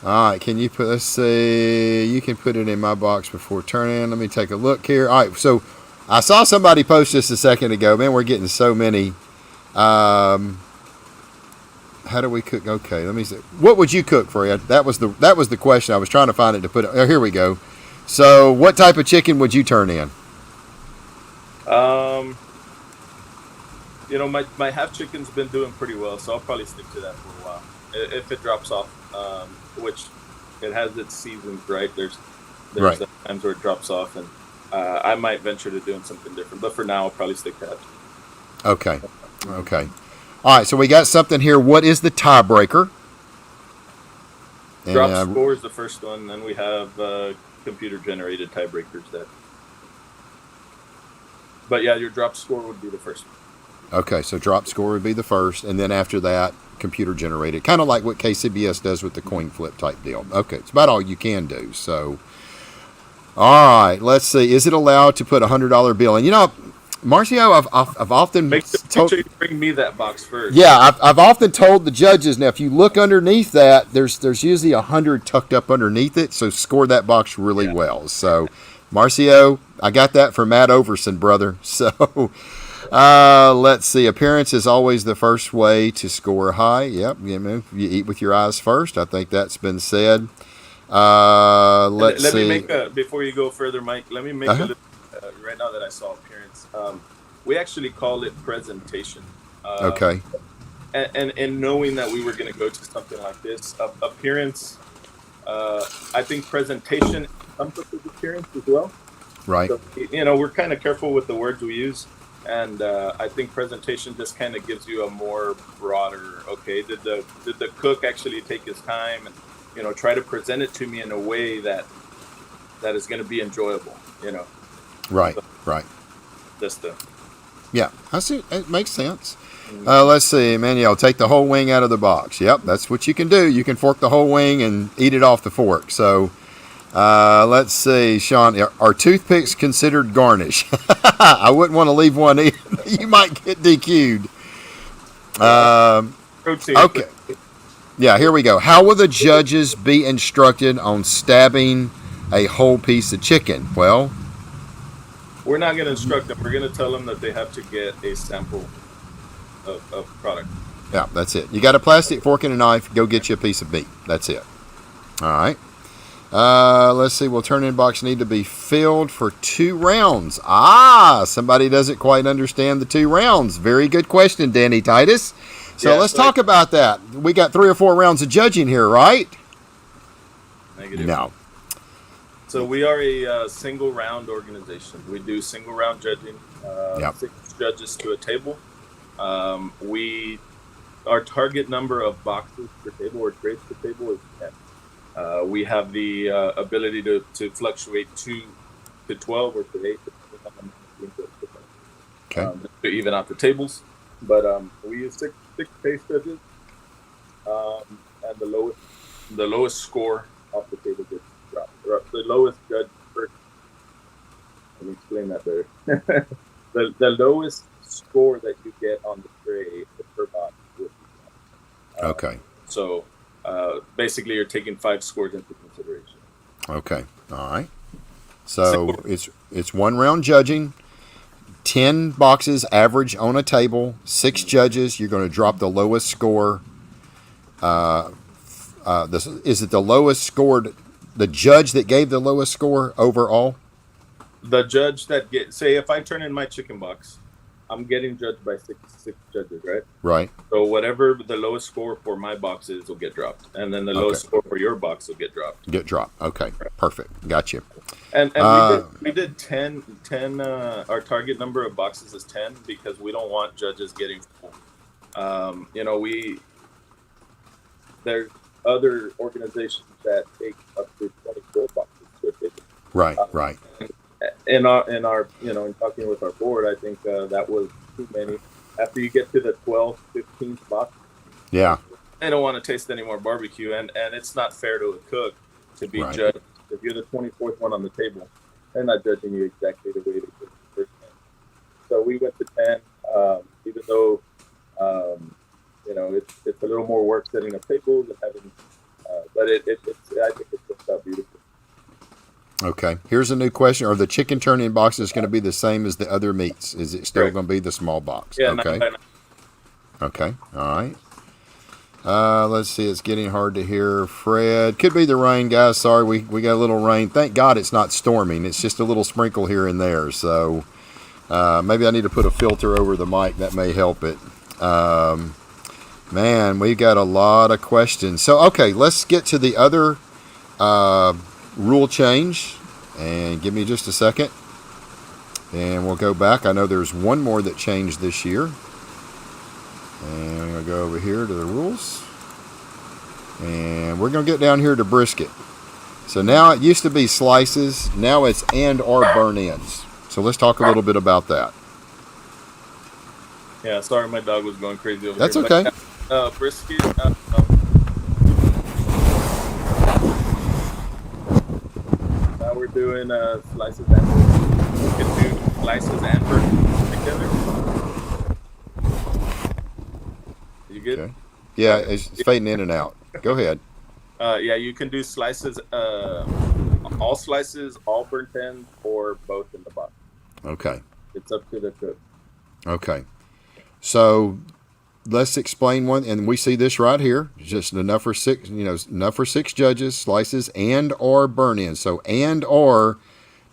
All right. Can you put? Let's see. You can put it in my box before turning. Let me take a look here. All right. So I saw somebody post this a second ago. Man, we're getting so many. How do we cook? Okay. Let me see. What would you cook, Fred? That was the question. I was trying to find it to put. Oh, here we go. So, what type of chicken would you turn in?
Um, my half chicken's been doing pretty well, so I'll probably stick to that for a while. If it drops off, which it has its seasons, right? There's
Right.
times where it drops off, and I might venture to doing something different. But for now, I'll probably stick to that.
Okay. Okay. All right. So we got something here. What is the tiebreaker? And,
Drop score is the first one, then we have computer generated tiebreakers that. But yeah, your drop score would be the first one.
Okay, so drop score would be the first, and then after that, computer generated, kind of like what KCBS does with the coin flip type deal. Okay, it's about all you can do. So, all right, let's see. Is it allowed to put $100 bill? And Marcio, I've often
Make
told.
sure you bring me that box first.
Yeah, I've often told the judges. Now, if you look underneath that, there's usually 100 tucked up underneath it. So score that box really well. So, Marcio, I got that from Matt Overson, brother. So, let's see. Appearance is always the first way to score high. Yep, you eat with your eyes first. I think that's been said. Let's
Let
see.
me make before you go further, Mike. Let me make a little. Right now that I saw appearance, we actually call it presentation.
Okay.
And knowing that we were going to go to something like this, appearance. I think presentation comes up with appearance as well.
Right.
So, we're kind of careful with the words we use, and I think presentation just kind of gives you a more broader. Okay, did the cook actually take his time and try to present it to me in a way that is going to be enjoyable.
Right.
So,
Right.
just the.
Yeah, I see. It makes sense. Let's see, Manuel, take the whole wing out of the box. Yep, that's what you can do. You can fork the whole wing and eat it off the fork. So, let's see, Sean, are toothpicks considered garnish? I wouldn't want to leave one in. You might get DQ'd.
Protein.
Okay. Yeah, here we go. How will the judges be instructed on stabbing a whole piece of chicken? Well,
We're not going to instruct them. We're going to tell them that they have to get a sample of product.
yeah, that's it. You got a plastic fork and a knife, go get you a piece of meat. That's it. All right. Let's see. Will turn-in box need to be filled for 2 rounds? Somebody doesn't quite understand the 2 rounds. Very good question, Danny Titus. So let's talk about that. We got 3 or 4 rounds of judging here, right?
Negative.
No.
So we are a single round organization. We do single round judging,
Yep.
6 judges to a table. We Our target number of boxes per table or trays per table is 10. We have the ability to fluctuate 2 to 12 or to 8 depending on the amount of teams that put
Okay.
to even out the tables. But we use six taste judges, and the lowest score off the table gets dropped. The lowest judge first. Let me explain that better. The lowest score that you get on the tray per box will be dropped.
Okay.
So basically, you're taking 5 scores into consideration.
Okay. All right. So it's one round judging, 10 boxes average on a table, 6 judges. You're going to drop the lowest score. Is it the lowest scored? The judge that gave the lowest score overall?
The judge that say if I turn in my chicken box, I'm getting judged by six judges, right?
Right.
So whatever the lowest score for my box is will get dropped, and then the lowest score for your box will get dropped.
Get dropped. Okay.
Right.
Perfect. Got you.
And we did 10. Our target number of boxes is 10 because we don't want judges getting full. There's other organizations that take up to 24 boxes to a table.
Right. Right.
In talking with our board, I think that was too many. After you get to the 12th, 15th box,
Yeah.
they don't want to taste any more barbecue, and it's not fair to a cook to be
Right.
judged. If you're the 24th one on the table, they're not judging you exactly the way they did the first time. So we went to 10, even though it's a little more work setting up tables and having, but I think it works out beautiful.
Okay. Here's a new question. Are the chicken turn-in boxes going to be the same as the other meats? Is it still
Correct.
going to be the small box?
Yeah.
Okay. Okay. All right. Let's see. It's getting hard to hear. Fred. Could be the rain, guys. Sorry, we got a little rain. Thank God it's not storming. It's just a little sprinkle here and there. So maybe I need to put a filter over the mic. That may help it. Man, we've got a lot of questions. So, okay, let's get to the other rule change. And give me just a second. And we'll go back. I know there's one more that changed this year. And I'm going to go over here to the rules. And we're going to get down here to brisket. So now it used to be slices. Now it's and or burn ends. So let's talk a little bit about that.
Yeah, sorry, my dog was going crazy over
That's
here.
okay.
But, brisket. Now we're doing slices and burn. We can do slices and burn together. You good?
Okay. Yeah, it's fading in and out. Go ahead.
Yeah, you can do slices, all slices, all burnt ends, or both in the box.
Okay.
It's up to the cook.
Okay. So let's explain one, and we see this right here. Just enough for 6, enough for 6 judges, slices and or burn ends. So and or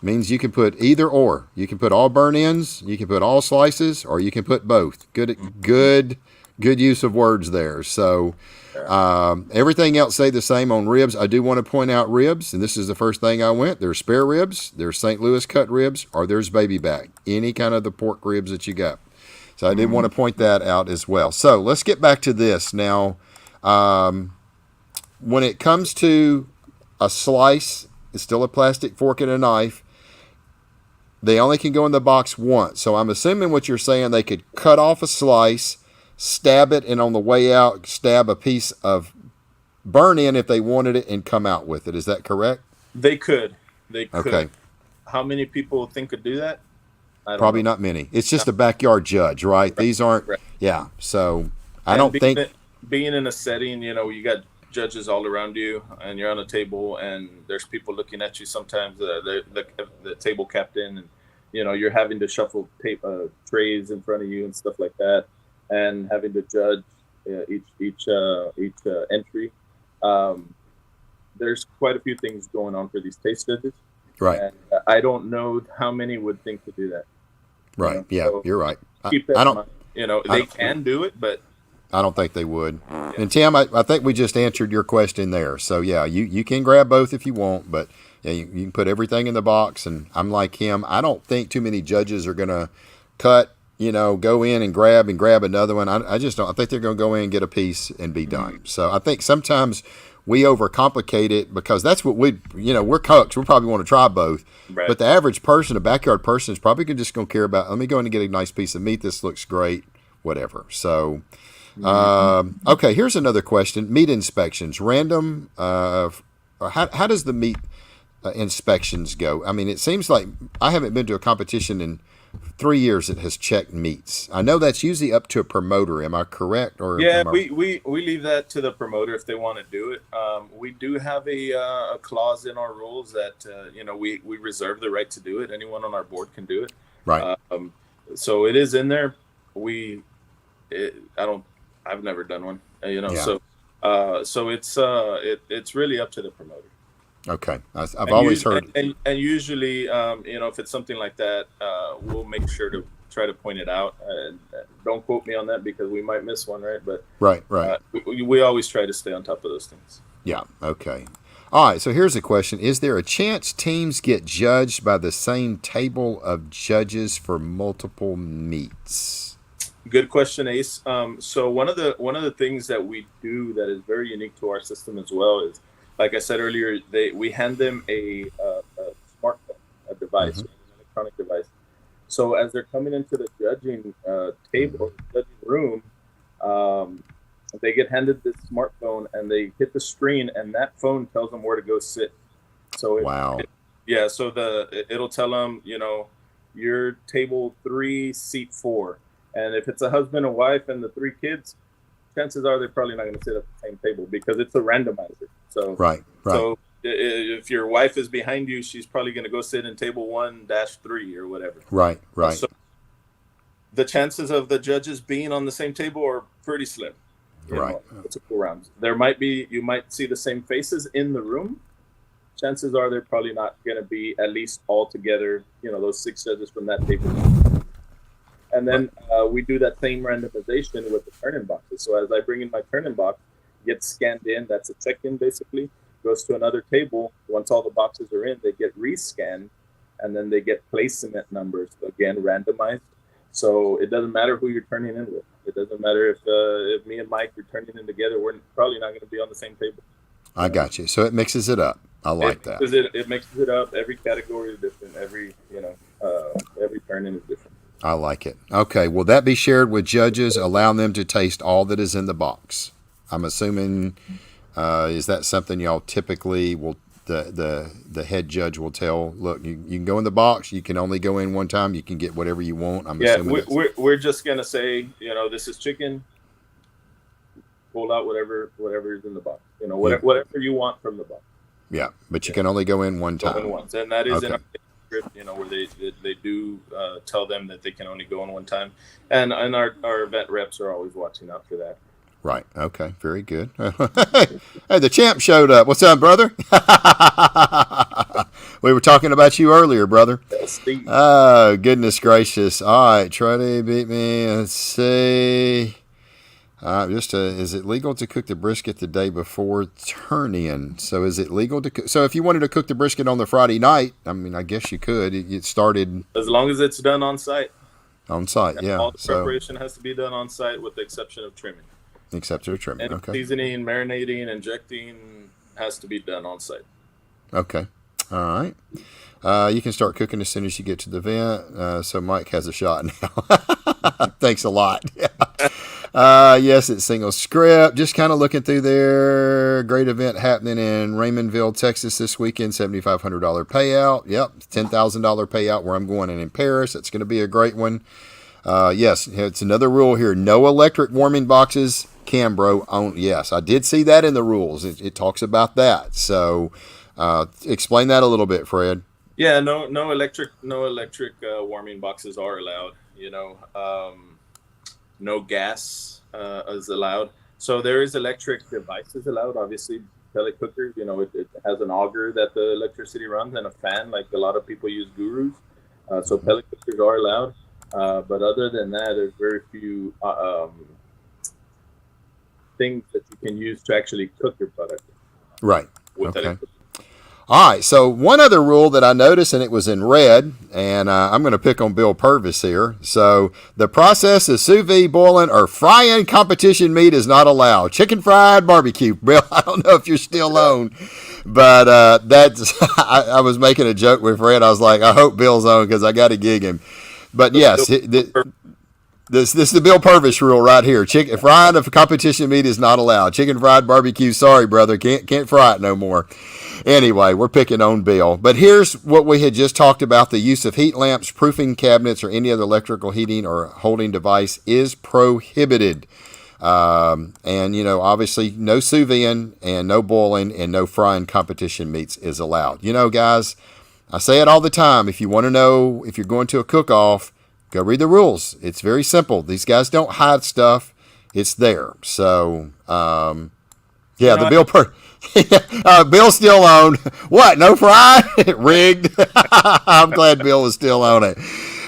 means you can put either or. You can put all burn ends, you can put all slices, or you can put both. Good use of words there. So everything else stay the same on ribs. I do want to point out ribs, and this is the first thing I went. There's spare ribs, there's St. Louis cut ribs, or there's baby back. Any kind of the pork ribs that you got. So I did want to point that out as well. So let's get back to this. Now, when it comes to a slice, it's still a plastic fork and a knife. They only can go in the box once. So I'm assuming what you're saying, they could cut off a slice, stab it, and on the way out, stab a piece of burn in if they wanted it and come out with it. Is that correct?
They could.
Okay.
How many people think could do that?
Probably not many. It's just a backyard judge, right? These aren't, yeah. So I don't think.
Being in a setting, you got judges all around you and you're on a table and there's people looking at you sometimes, the table captain, and, you're having to shuffle trays in front of you and stuff like that, and having to judge each entry. There's quite a few things going on for these taste judges.
Right.
And I don't know how many would think to do that.
Right. Yeah,
so
you're right.
Keep that in mind. They can do it, but
I don't think they would.
Yeah.
And Tim, I think we just answered your question there. So yeah, you can grab both if you want, but yeah, you can put everything in the box. And I'm like him. I don't think too many judges are gonna cut. Go in and grab another one. I just don't. I think they're gonna go in and get a piece and be done. So I think sometimes we overcomplicate it because that's what we're cooks. We probably want to try both.
Right.
But the average person, a backyard person, is probably just going to care about, let me go in and get a nice piece of meat. This looks great, whatever. So, okay, here's another question. Meat inspections, random. How does the meat inspections go? I mean, it seems like I haven't been to a competition in 3 years that has checked meats. I know that's usually up to a promoter. Am I correct? Or
yeah, we leave that to the promoter if they want to do it. We do have a clause in our rules that we reserve the right to do it. Anyone on our board can do it.
Right.
So it is in there. I've never done one.
Yeah.
So it's really up to the promoter.
Okay, I've always heard.
And usually, if it's something like that, we'll make sure to try to point it out. Don't quote me on that because we might miss one, right? But
right.
We always try to stay on top of those things.
Yeah. Okay. All right. So here's a question: is there a chance teams get judged by the same table of judges for multiple meats?
Good question, Ace. So one of the things that we do that is very unique to our system as well is, like I said earlier, we hand them a smartphone, a device, an electronic device. So as they're coming into the judging table, judging room, they get handed this smartphone and they hit the screen, and that phone tells them where to go sit. So
wow.
So it'll tell them, you're table 3, seat 4, and if it's a husband and wife and the 3 kids, chances are they're probably not going to sit at the same table because it's a randomizer. So
right.
So if your wife is behind you, she's probably going to go sit in table 1-3 or whatever.
Right.
So the chances of the judges being on the same table are pretty slim.
Right.
Typical rounds. You might see the same faces in the room. Chances are they're probably not going to be at least all together. Those 6 judges from that table. And then we do that same randomization with the turn-in boxes. So as I bring in my turn-in box, gets scanned in. That's a check-in, basically. Goes to another table. Once all the boxes are in, they get rescanned, and then they get placement numbers, again, randomized. So it doesn't matter who you're turning in with. It doesn't matter if me and Mike are turning in together. We're probably not going to be on the same table.
I got you. So it mixes it up. I like that.
It mixes it up. Every category is different. Every turn-in is different.
I like it. Okay, will that be shared with judges, allowing them to taste all that is in the box? I'm assuming, is that something y'all typically will, the head judge will tell, look, you can go in the box, you can only go in one time, you can get whatever you want. I'm assuming
we're just going to say, this is chicken, pull out whatever is in the box, whatever you want from the box.
Yeah, but you can only go in one time.
Go in once, and that is in our script, where they do tell them that they can only go in one time, and our event reps are always watching out for that.
Right. Okay. Very good. Hey, the champ showed up. What's up, brother? We were talking about you earlier, brother. Oh, goodness gracious. All right. Try to beat me. Let's see. Is it legal to cook the brisket the day before turn-in? So is it legal to cook? So if you wanted to cook the brisket on the Friday night, I mean, I guess you could. It started.
As long as it's done on site.
On site, yeah.
All the preparation has to be done on site with the exception of trimming.
Except for trimming, okay.
Seasoning, marinating, injecting has to be done on site.
Okay, all right. You can start cooking as soon as you get to the event. So Mike has a shot now. Thanks a lot. Yes, it's single script. Just kind of looking through there. Great event happening in Raymondville, Texas this weekend. $7,500 payout. Yep, $10,000 payout where I'm going in Paris. It's going to be a great one. Yes, it's another rule here. No electric warming boxes. Cambro. Yes, I did see that in the rules. It talks about that. So explain that a little bit, Fred.
Yeah, no electric warming boxes are allowed. No gas is allowed. So there is electric devices allowed. Obviously, pellet cookers. It has an auger that the electricity runs and a fan, like a lot of people use Gurus. So pellet cookers are allowed. But other than that, there's very few things that you can use to actually cook your product
Right.
with that
Okay.
equipment.
All right. So one other rule that I noticed, and it was in red, and I'm going to pick on Bill Purvis here. So the process of sous vide, boiling, or frying competition meat is not allowed. Chicken fried barbecue. Bill, I don't know if you're still on, but that's. I was making a joke with Fred. I was like, I hope Bill's on because I got to gig him. But yes, this is the Bill Purvis rule right here. Chicken frying of competition meat is not allowed. Chicken fried barbecue. Sorry, brother, can't fry it no more. Anyway, we're picking on Bill. But here's what we had just talked about. The use of heat lamps, proofing cabinets, or any other electrical heating or holding device is prohibited. And, obviously no sous vide and no boiling and no frying competition meats is allowed. Guys, I say it all the time. If you want to know if you're going to a cook-off, go read the rules. It's very simple. These guys don't hide stuff. It's there. So, the Bill's still on. What? No fry? Rigged. I'm glad Bill is still on it.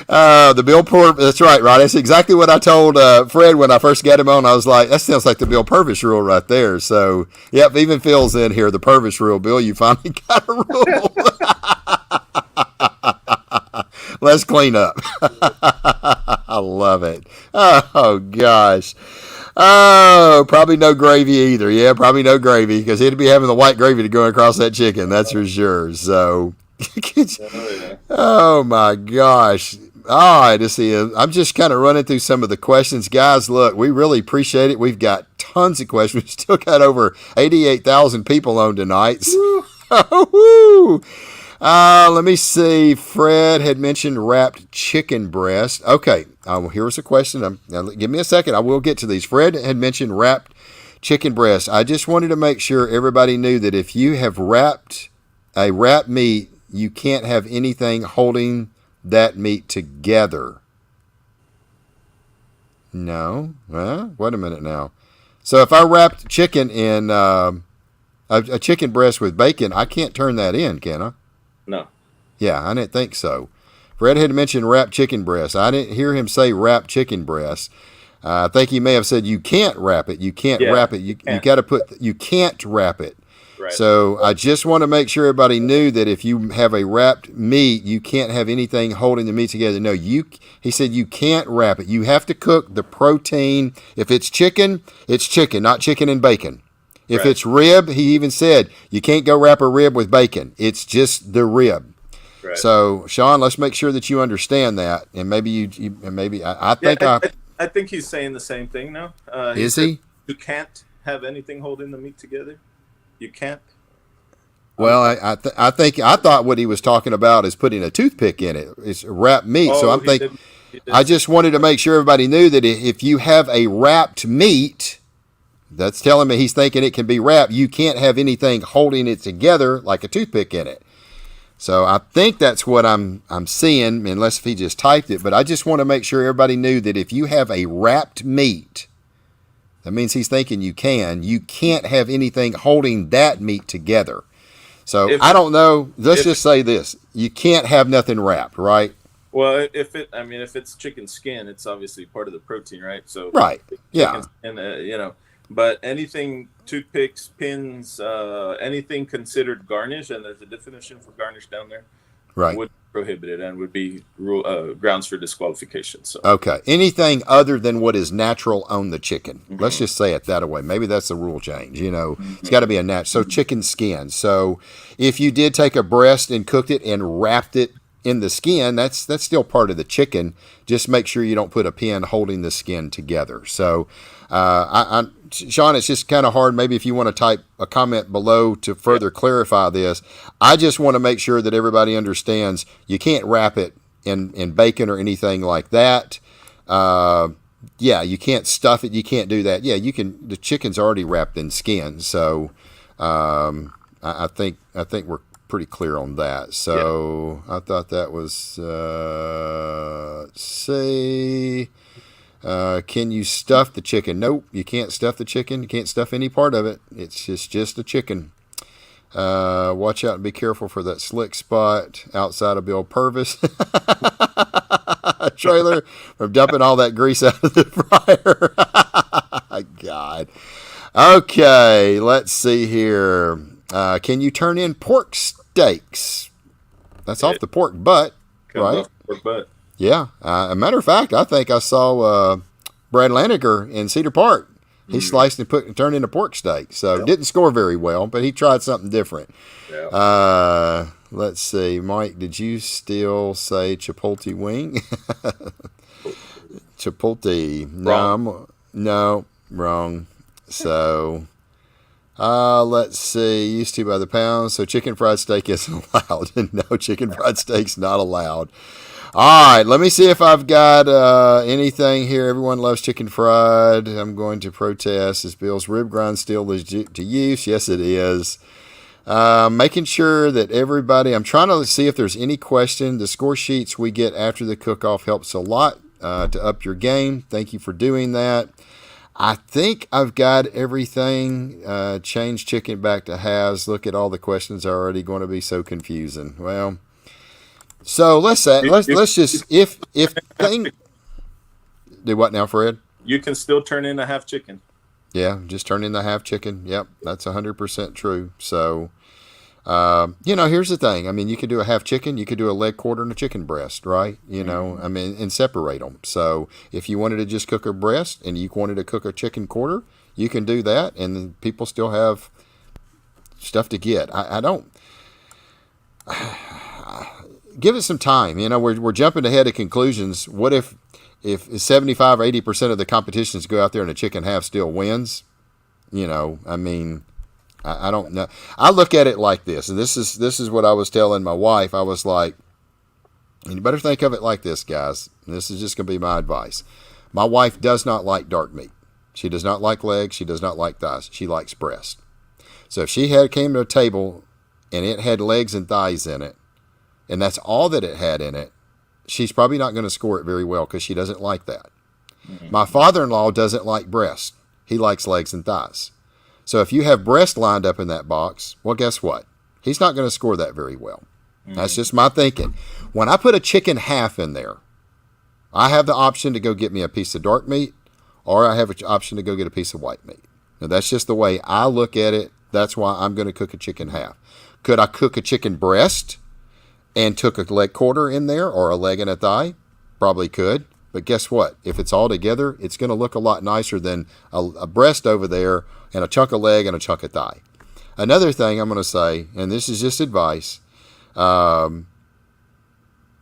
The Bill Purvis. That's right, Rod. That's exactly what I told Fred when I first got him on. I was like, that sounds like the Bill Purvis rule right there. So, yep, even Phil's in here. The Purvis rule. Bill, you finally got a rule. Let's clean up. I love it. Oh, gosh. Oh, probably no gravy either. Yeah, probably no gravy because he'd be having the white gravy to go across that chicken. That's for sure. So, oh my gosh. All right, to see. I'm just kind of running through some of the questions. Guys, look, we really appreciate it. We've got tons of questions. We've still got over 88,000 people on tonight. Let me see. Fred had mentioned wrapped chicken breast. Okay, here's a question. Now, give me a second. I will get to these. Fred had mentioned wrapped chicken breast. I just wanted to make sure everybody knew that if you have wrapped a wrapped meat, you can't have anything holding that meat together. No? Well, wait a minute now. So if I wrapped chicken in a chicken breast with bacon, I can't turn that in, can I?
No.
Yeah, I didn't think so. Fred had mentioned wrapped chicken breast. I didn't hear him say wrapped chicken breast. I think he may have said you can't wrap it. You can't wrap it. You got to you can't wrap it.
Right.
So I just want to make sure everybody knew that if you have a wrapped meat, you can't have anything holding the meat together. No, he said you can't wrap it. You have to cook the protein. If it's chicken, not chicken and bacon. If it's rib, he even said you can't go wrap a rib with bacon. It's just the rib. Right. So, Sean, let's make sure that you understand that, and maybe I
think he's saying the same thing now.
Is he?
You can't have anything holding the meat together. You can't.
Well, I thought what he was talking about is putting a toothpick in it. It's wrapped meat. So I'm thinking. I just wanted to make sure everybody knew that if you have a wrapped meat, that's telling me he's thinking it can be wrapped. You can't have anything holding it together like a toothpick in it. So I think that's what I'm seeing, unless if he just typed it. But I just want to make sure everybody knew that if you have a wrapped meat, that means he's thinking you can't have anything holding that meat together. So I don't know. Let's just say this: you can't have nothing wrapped, right?
Well, if it's chicken skin, it's obviously part of the protein, right? So
right, yeah,
and but anything, toothpicks, pins, anything considered garnish, and there's a definition for garnish down there,
right,
would be prohibited and would be grounds for disqualification. So
okay, anything other than what is natural on the chicken. Mm-hmm. Let's just say it that way. Maybe that's a rule change. It's got to be a natural. So chicken skin. So if you did take a breast and cooked it and wrapped it in the skin, that's still part of the chicken. Just make sure you don't put a pin holding the skin together. So, Sean, it's just kind of hard. Maybe if you want to type a comment below to further clarify this. I just want to make sure that everybody understands you can't wrap it in bacon or anything like that. You can't stuff it. You can't do that. Yeah, you can. The chicken's already wrapped in skin. So, I think we're pretty clear on that. So I thought that was, let's see. Can you stuff the chicken? Nope, you can't stuff the chicken. You can't stuff any part of it. It's just a chicken. Watch out and be careful for that slick spot outside of Bill Purvis trailer from dumping all that grease out of the fryer. God. Okay, let's see here. Can you turn in pork steaks? That's
Yeah,
off the pork butt,
comes
right?
off the pork butt.
Yeah. A matter of fact, I think I saw Brad Laniger in Cedar Park. He
Mm.
sliced and turned into pork steak. So
Yep.
didn't score very well, but he tried something different.
Yeah.
Let's see, Mike. Did you still say Chipotle wing? Chipotle.
Wrong.
No, wrong. So let's see. Used to by the pound. So chicken fried steak isn't allowed. No, chicken fried steak's not allowed. All right, let me see if I've got anything here. Everyone loves chicken fried. I'm going to protest. Is Bill's rib grind still legit to use? Yes, it is. Making sure that everybody, I'm trying to see if there's any question. The score sheets we get after the cook-off helps a lot to up your game. Thank you for doing that. I think I've got everything. Change chicken back to halves. Look at all the questions are already going to be so confusing. Well, so let's say
You, you,
let's just if thing do what now, Fred?
you can still turn in a half chicken.
Yeah, just turn in the half chicken. Yep, that's 100% true. So, here's the thing. I mean, you could do a half chicken, you could do a leg quarter and a chicken breast, right? I mean, and separate them. So, if you wanted to just cook a breast and you wanted to cook a chicken quarter, you can do that, and then people still have stuff to get. I don't give it some time. We're jumping ahead of conclusions. What if 75 or 80% of the competitions go out there and a chicken half still wins? I mean, I don't know. I look at it like this, and this is what I was telling my wife. I was like, you better think of it like this, guys. And this is just going to be my advice. My wife does not like dark meat. She does not like legs. She does not like thighs. She likes breast. So if she came to a table and it had legs and thighs in it, and that's all that it had in it, she's probably not going to score it very well because she doesn't like that.
Mm-hmm.
My father-in-law doesn't like breast. He likes legs and thighs. So if you have breast lined up in that box, well, guess what? He's not going to score that very well. Mm-hmm. That's just my thinking. When I put a chicken half in there, I have the option to go get me a piece of dark meat, or I have an option to go get a piece of white meat. Now, that's just the way I look at it. That's why I'm going to cook a chicken half. Could I cook a chicken breast and took a leg quarter in there or a leg and a thigh? Probably could. But guess what? If it's all together, it's going to look a lot nicer than a breast over there and a chunk of leg and a chunk of thigh. Another thing I'm going to say, and this is just advice,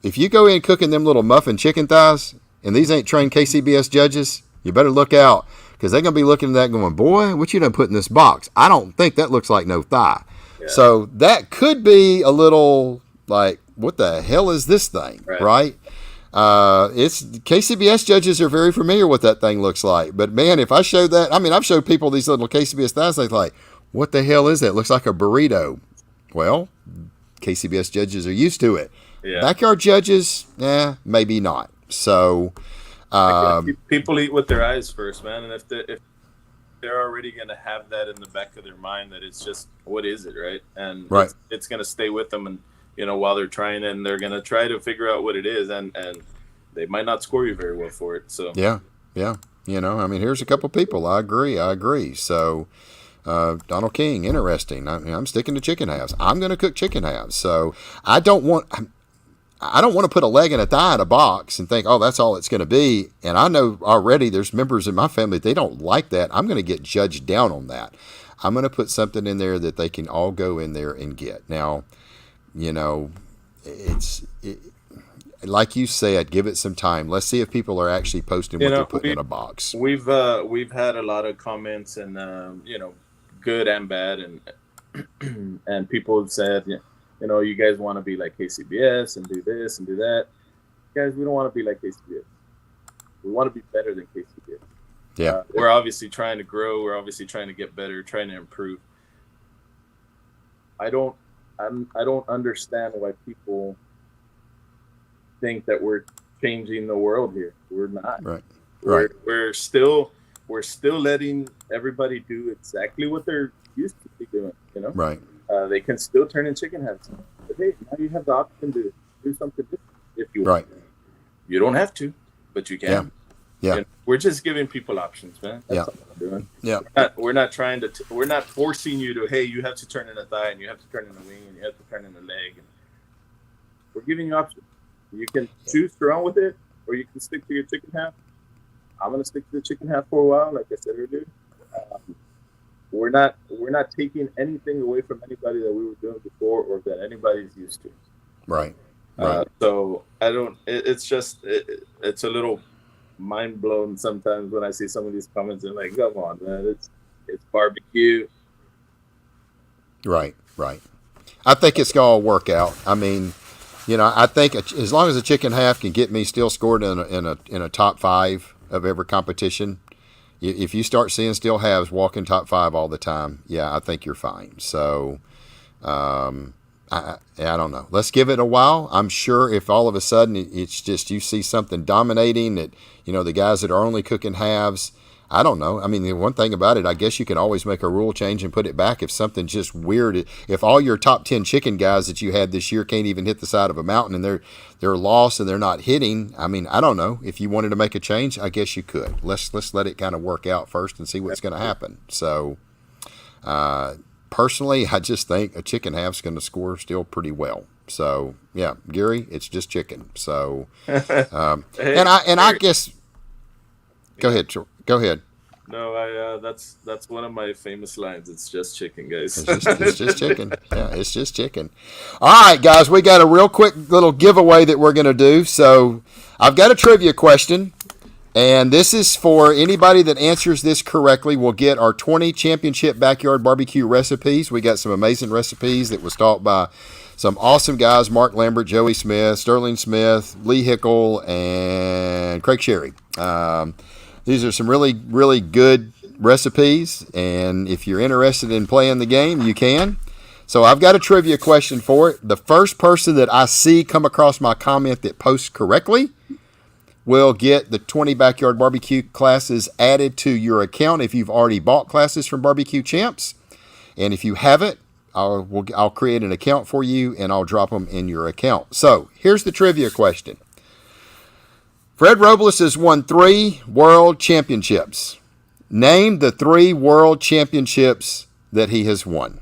if you go in cooking them little muffin chicken thighs, and these ain't trained KCBS judges, you better look out, because they're going to be looking at that going, boy, what you done put in this box? I don't think that looks like no thigh. Yeah. So that could be a little like, what the hell is this thing, right? It's KCBS judges are very familiar with what that thing looks like. But man, if I show that, I mean, I've showed people these little KCBS thighs, they're like, what the hell is that? It looks like a burrito. Well, KCBS judges are used to it. Yeah. Backyard judges, maybe not. So
people eat with their eyes first, man, and if they're already going to have that in the back of their mind that it's just, what is it, right? And it's going to stay with them, and while they're trying, and they're going to try to figure out what it is, and they might not score you very well for it. So
yeah. I mean, here's a couple people. I agree. So Donald King, interesting. I'm sticking to chicken halves. I'm going to cook chicken halves. So I don't want to put a leg and a thigh in a box and think, oh, that's all it's going to be. And I know already there's members in my family, they don't like that. I'm going to get judged down on that. I'm going to put something in there that they can all go in there and get. Now, like you said, give it some time. Let's see if people are actually posting what they're putting in a box.
We've had a lot of comments, and good and bad, and and people have said, you guys want to be like KCBS and do this and do that. Guys, we don't want to be like KCBS. We want to be better than KCBS.
Yeah,
we're obviously trying to grow. We're obviously trying to get better, trying to improve. I don't understand why people think that we're changing the world here. We're not.
Right.
We're still letting everybody do exactly what they're used to be doing.
Right.
They can still turn in chicken heads. But hey, now you have the option to do something different if you want.
Right.
You don't have to, but you can.
Yeah.
We're just giving people options, man.
Yeah.
That's all we're doing.
Yeah.
We're not trying to. We're not forcing you to. Hey, you have to turn in a thigh, and you have to turn in a wing, and you have to turn in a leg. And we're giving you options. You can choose to run with it, or you can stick to your chicken half. I'm gonna stick to the chicken half for a while, like I said earlier. We're not taking anything away from anybody that we were doing before, or that anybody's used to.
Right. Right.
So I don't. It's just it's a little mind blown sometimes when I see some of these comments and like, come on, man, it's barbecue.
Right. Right. I think it's gonna work out. I mean, I think as long as a chicken half can get me still scored in a top 5 of every competition, if you start seeing still halves walking top 5 all the time, yeah, I think you're fine. So, I don't know. Let's give it a while. I'm sure if all of a sudden it's just you see something dominating that, the guys that are only cooking halves, I don't know. I mean, the one thing about it, I guess you can always make a rule change and put it back if something's just weird. If all your top 10 chicken guys that you had this year can't even hit the side of a mountain and they're lost and they're not hitting, I mean, I don't know. If you wanted to make a change, I guess you could. Let's let it kind of work out first and see what's going to happen. So, personally, I just think a chicken half's going to score still pretty well. So, yeah, Gary, it's just chicken. So, I guess, go ahead. Go ahead.
No, that's one of my famous lines. It's just chicken, guys.
It's just chicken. Yeah, it's just chicken. All right, guys, we got a real quick little giveaway that we're going to do. So I've got a trivia question, and this is for anybody that answers this correctly. We'll get our 20 championship backyard barbecue recipes. We got some amazing recipes that was taught by some awesome guys: Mark Lambert, Joey Smith, Sterling Smith, Lee Hickle, and Craig Sherry. These are some really, really good recipes, and if you're interested in playing the game, you can. So I've got a trivia question for it. The first person that I see come across my comment that posts correctly will get the 20 backyard barbecue classes added to your account if you've already bought classes from Barbecue Champs. And if you haven't, I'll create an account for you, and I'll drop them in your account. So here's the trivia question. Fred Robles has won 3 world championships. Name the 3 world championships that he has won.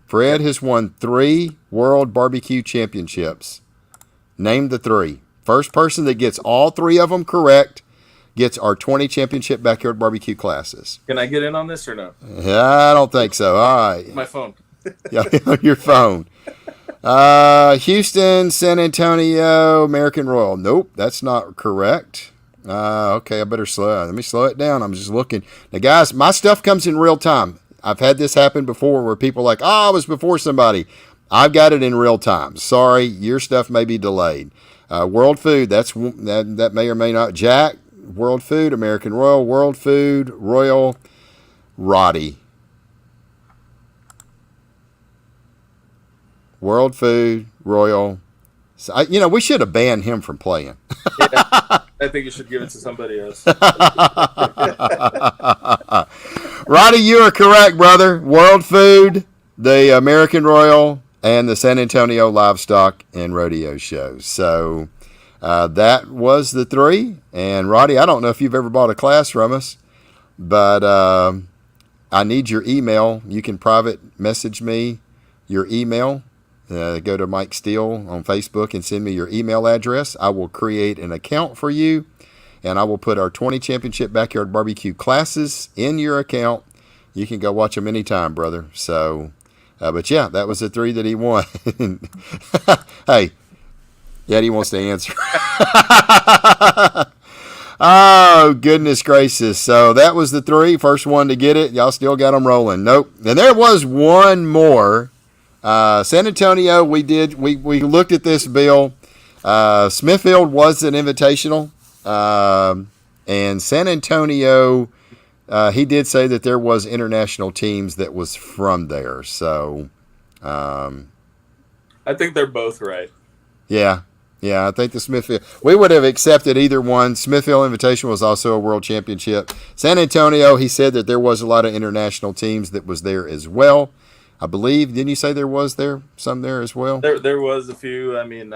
Fred has won 3 world barbecue championships. Name the 3. First person that gets all 3 of them correct gets our 20 championship backyard barbecue classes.
Can I get in on this or no?
I don't think so. All right.
My phone.
Yeah, your phone. Houston, San Antonio, American Royal. Nope, that's not correct. Okay, I better let me slow it down. I'm just looking. Now, guys, my stuff comes in real time. I've had this happen before where people are like, I was before somebody. I've got it in real time. Sorry, your stuff may be delayed. World Food, that may or may not. Jack, World Food, American Royal, World Food, Royal, Roddy. World Food, Royal. So, we should have banned him from playing.
Yeah, I think you should give it to somebody else.
Roddy, you are correct, brother. World Food, the American Royal, and the San Antonio Livestock and Rodeo Show. So that was the 3. And Roddy, I don't know if you've ever bought a class from us, but I need your email. You can private message me your email. Go to Mike Steele on Facebook and send me your email address. I will create an account for you, and I will put our 20 championship backyard barbecue classes in your account. You can go watch them anytime, brother. So, but yeah, that was the 3 that he won. Hey, yeah, he wants to answer. Oh, goodness gracious. So that was the 3. First one to get it. Y'all still got them rolling. Nope. And there was one more. San Antonio, we looked at this, Bill. Smithfield was an invitational. And San Antonio, he did say that there was international teams that was from there. So,
I think they're both right.
Yeah, I think the Smithfield, we would have accepted either one. Smithfield Invitational was also a world championship. San Antonio, he said that there was a lot of international teams that was there as well. I believe, didn't you say some there as well?
There was a few. I mean,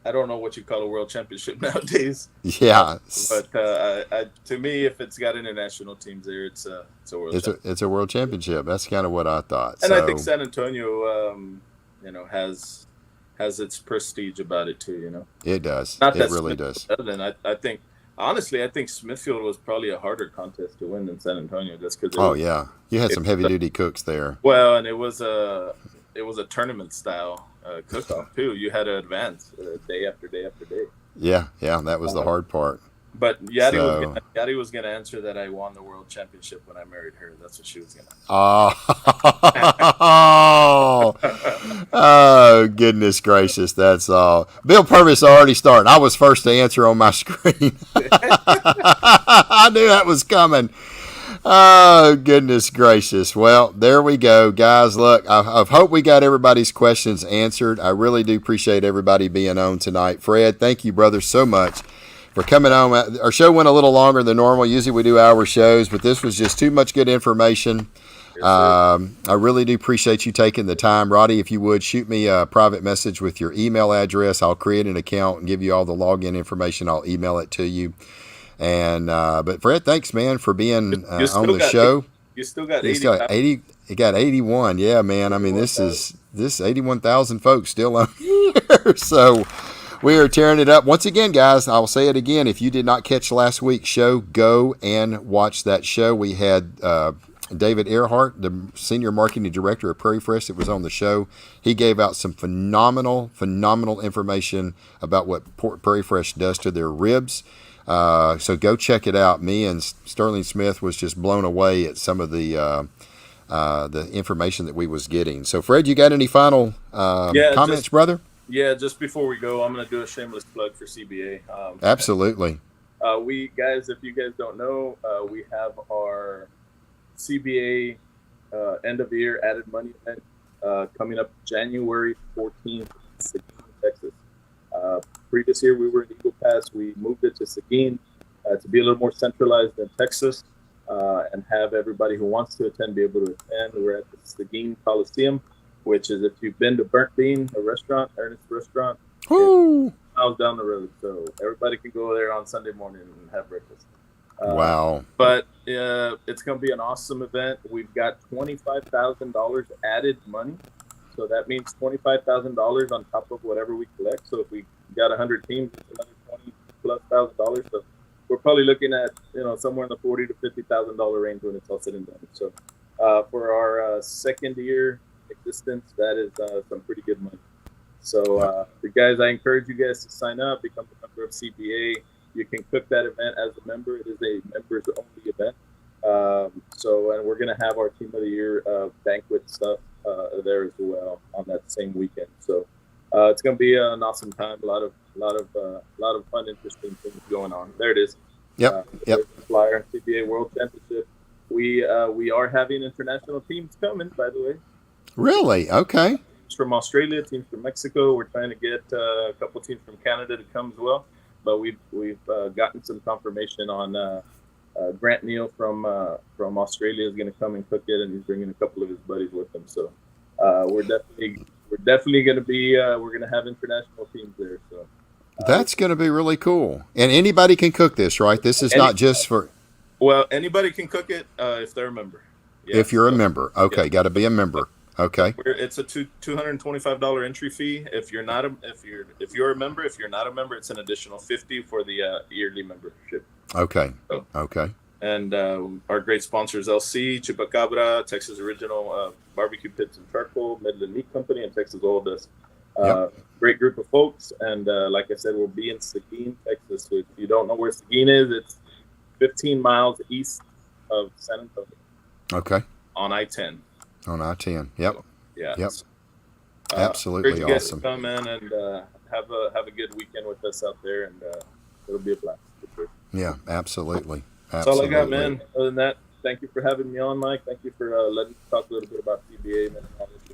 I don't know what you call a world championship nowadays.
Yeah,
But to me, if it's got international teams there, it's a world championship.
it's a world championship. That's kind of what I thought.
And I think
So
San Antonio, has its prestige about it too.
it does.
Not
It
that
really
Smithfield's
does.
better than I think. Honestly, I think Smithfield was probably a harder contest to win than San Antonio, just because
Oh yeah, you had
it
some heavy duty cooks there.
well, and it was a tournament style cook off too. You had to advance day after day after day.
Yeah, yeah, that was the
Uh,
hard part.
but
So,
Yadi was gonna answer that I won the world championship when I married her. That's what she was
oh,
gonna.
oh, goodness gracious, that's all. Bill Purvis already starting. I was first to answer on my screen. I knew that was coming. Oh, goodness gracious. Well, there we go, guys. Look, I hope we got everybody's questions answered. I really do appreciate everybody being on tonight. Fred, thank you, brother, so much for coming on. Our show went a little longer than normal. Usually we do hour shows, but this was just too much good information.
Yes, sir.
I really do appreciate you taking the time. Roddy, if you would, shoot me a private message with your email address. I'll create an account and give you all the login information. I'll email it to you. And but Fred, thanks, man, for being
You
on
still
the
got
show.
you still got
He's
80.
got 80. He got 81. Yeah, man. I mean, this 81,000 folks still on here. So we are tearing it up once again, guys. I will say it again. If you did not catch last week's show, go and watch that show. We had David Earhart, the senior marketing director of Prairie Fresh, that was on the show. He gave out some phenomenal information about what Prairie Fresh does to their ribs. So go check it out. Me and Sterling Smith was just blown away at some of the information that we was getting. So Fred, you got any final
Yeah,
comments, brother?
just before we go, I'm gonna do a shameless plug for CBA.
Absolutely.
We guys, if you guys don't know, we have our CBA end of year added money event coming up January 14th in Seguin, Texas. Previous year we were in Eagle Pass. We moved it to Seguin to be a little more centralized than Texas and have everybody who wants to attend be able to attend. We're at the Seguin Coliseum, which is, if you've been to Burnt Bean, a restaurant, Ernest's restaurant,
Woo!
miles down the road. So everybody can go there on Sunday morning and have breakfast.
Wow.
But it's going to be an awesome event. We've got $25,000 added money. So that means $25,000 on top of whatever we collect. So if we got 100 teams, it's another $20,000+. So we're probably looking at somewhere in the $40,000 to $50,000 range when it's all said and done. So for our second year existence, that is some pretty good money. So the guys, I encourage you guys to sign up, become a member of CBA. You can cook that event as a member. It is a members only event. And we're going to have our team of the year banquet stuff there as well on that same weekend. So it's going to be an awesome time. A lot of fun, interesting things going on. There it is.
Yep.
Flyer CBA World Championship. We are having international teams coming, by the way.
Really? Okay.
Teams from Australia, teams from Mexico. We're trying to get a couple teams from Canada to come as well. But we've gotten some confirmation on Grant Neal from Australia is going to come and cook it, and he's bringing a couple of his buddies with him. So we're definitely going to be we're going to have international teams there. So
that's going to be really cool. And anybody can cook this, right? This is not just for.
Well, anybody can cook it if they're a member.
Yeah, if you're a member, okay, yeah. Got to be a member. Okay.
It's a $225 entry fee. If you're a member, if you're not a member, it's an additional $50 for the yearly membership.
Okay.
So,
okay.
And our great sponsors: LC, Chupacabra, Texas Original Barbecue Pits and Charcoal, Midland Meat Company, and Texas Oil Dust. Great group of folks. And like I said, we'll be in Seguin, Texas. So if you don't know where Seguin is, it's 15 miles east of San Antonio.
Okay.
On I-10.
On I-10. Yep.
So, yeah.
Yep. Absolutely
you guys
awesome.
To come in and have a good weekend with us out there, and it'll be a blast for sure.
Yeah, absolutely.
That's all I got, man. Other than that, thank you for having me on, Mike. Thank you for letting me talk a little bit about CBA, man.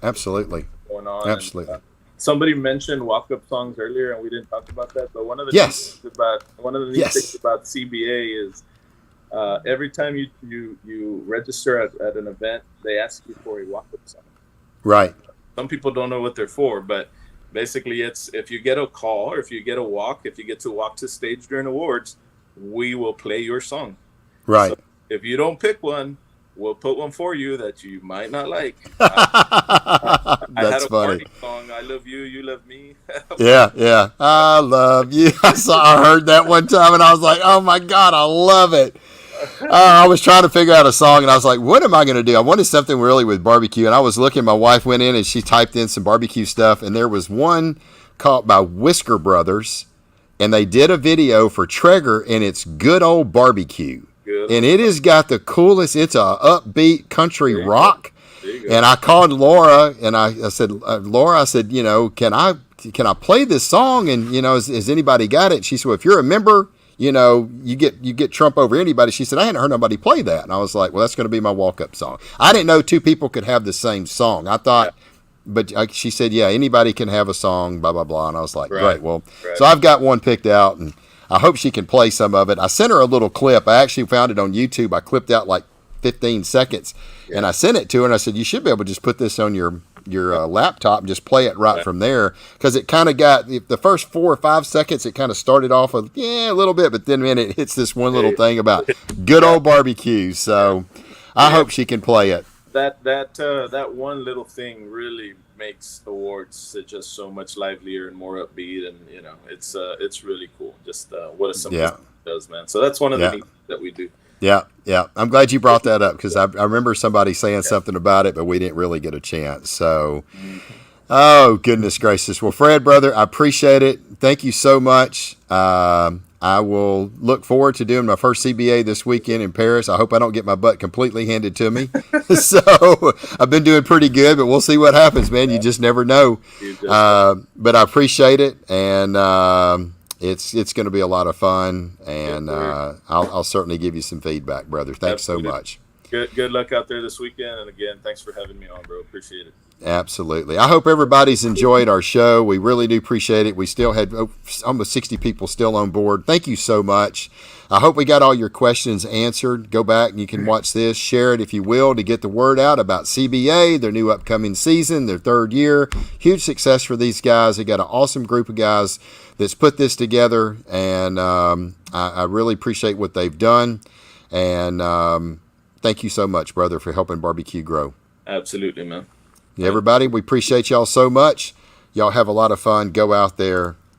Absolutely.
Going on.
Absolutely.
And, somebody mentioned walk-up songs earlier, and we didn't talk about that. But one of the
neat
things about CBA is every time you register at an event, they ask you for a walk-up song.
Right.
Some people don't know what they're for, but basically it's if you get a call or if you get a walk, if you get to walk to stage during awards, we will play your song. So
Right.
if you don't pick one, we'll put one for you that you might not like. I had
That's
a
funny.
party song, I love you, you love me.
Yeah, yeah. I love you. I heard that one time and I was like, oh my God, I love it. I was trying to figure out a song and I was like, what am I going to do? I wanted something really with barbecue. And I was looking, my wife went in and she typed in some barbecue stuff. And there was one called by Whisker Brothers. And they did a video for Traeger and it's Good Old Barbecue.
Good.
And it has got the coolest, it's a upbeat country rock.
There you go.
And I called Laura and I said, Laura, I said, can I play this song? And, has anybody got it? She said, well, if you're a member, you get Trump over anybody. She said, I hadn't heard nobody play that. And I was like, well, that's going to be my walk-up song. I didn't know two people could have the same song. I thought, but she said, yeah, anybody can have a song, blah, blah, blah. And I was like, great. Well, so I've got one picked out and I hope she can play some of it. I sent her a little clip. I actually found it on YouTube. I clipped out like 15 seconds and I sent it to her and I said, you should be able to just put this on your laptop and just play it right from there, because it kind of got the first 4 or 5 seconds. It kind of started off with a little bit, but then it hits this one little thing about good old barbecue. So I hope she can play it.
That one little thing really makes awards just so much livelier and more upbeat, and it's really cool. Just what a simple thing does, man. So that's one of the things that we do.
Yeah, yeah. I'm glad you brought that up because I remember somebody saying something about it, but we didn't really get a chance. So, oh, goodness gracious. Well, Fred, brother, I appreciate it. Thank you so much. I will look forward to doing my first CBA this weekend in Paris. I hope I don't get my butt completely handed to me. So I've been doing pretty good, but we'll see what happens, man. You just never know. But I appreciate it, and it's going to be a lot of fun, and I'll certainly give you some feedback, brother. Thanks so much.
Good luck out there this weekend, and again, thanks for having me on, bro. Appreciate it.
Absolutely. I hope everybody's enjoyed our show. We really do appreciate it. We still had almost 60 people still on board. Thank you so much. I hope we got all your questions answered. Go back and you can watch this. Share it if you will to get the word out about CBA, their new upcoming season, their third year. Huge success for these guys. They got an awesome group of guys that's put this together, and I really appreciate what they've done. And thank you so much, brother, for helping barbecue grow.
Absolutely, man.
Everybody, we appreciate y'all so much. Y'all have a lot of fun. Go out there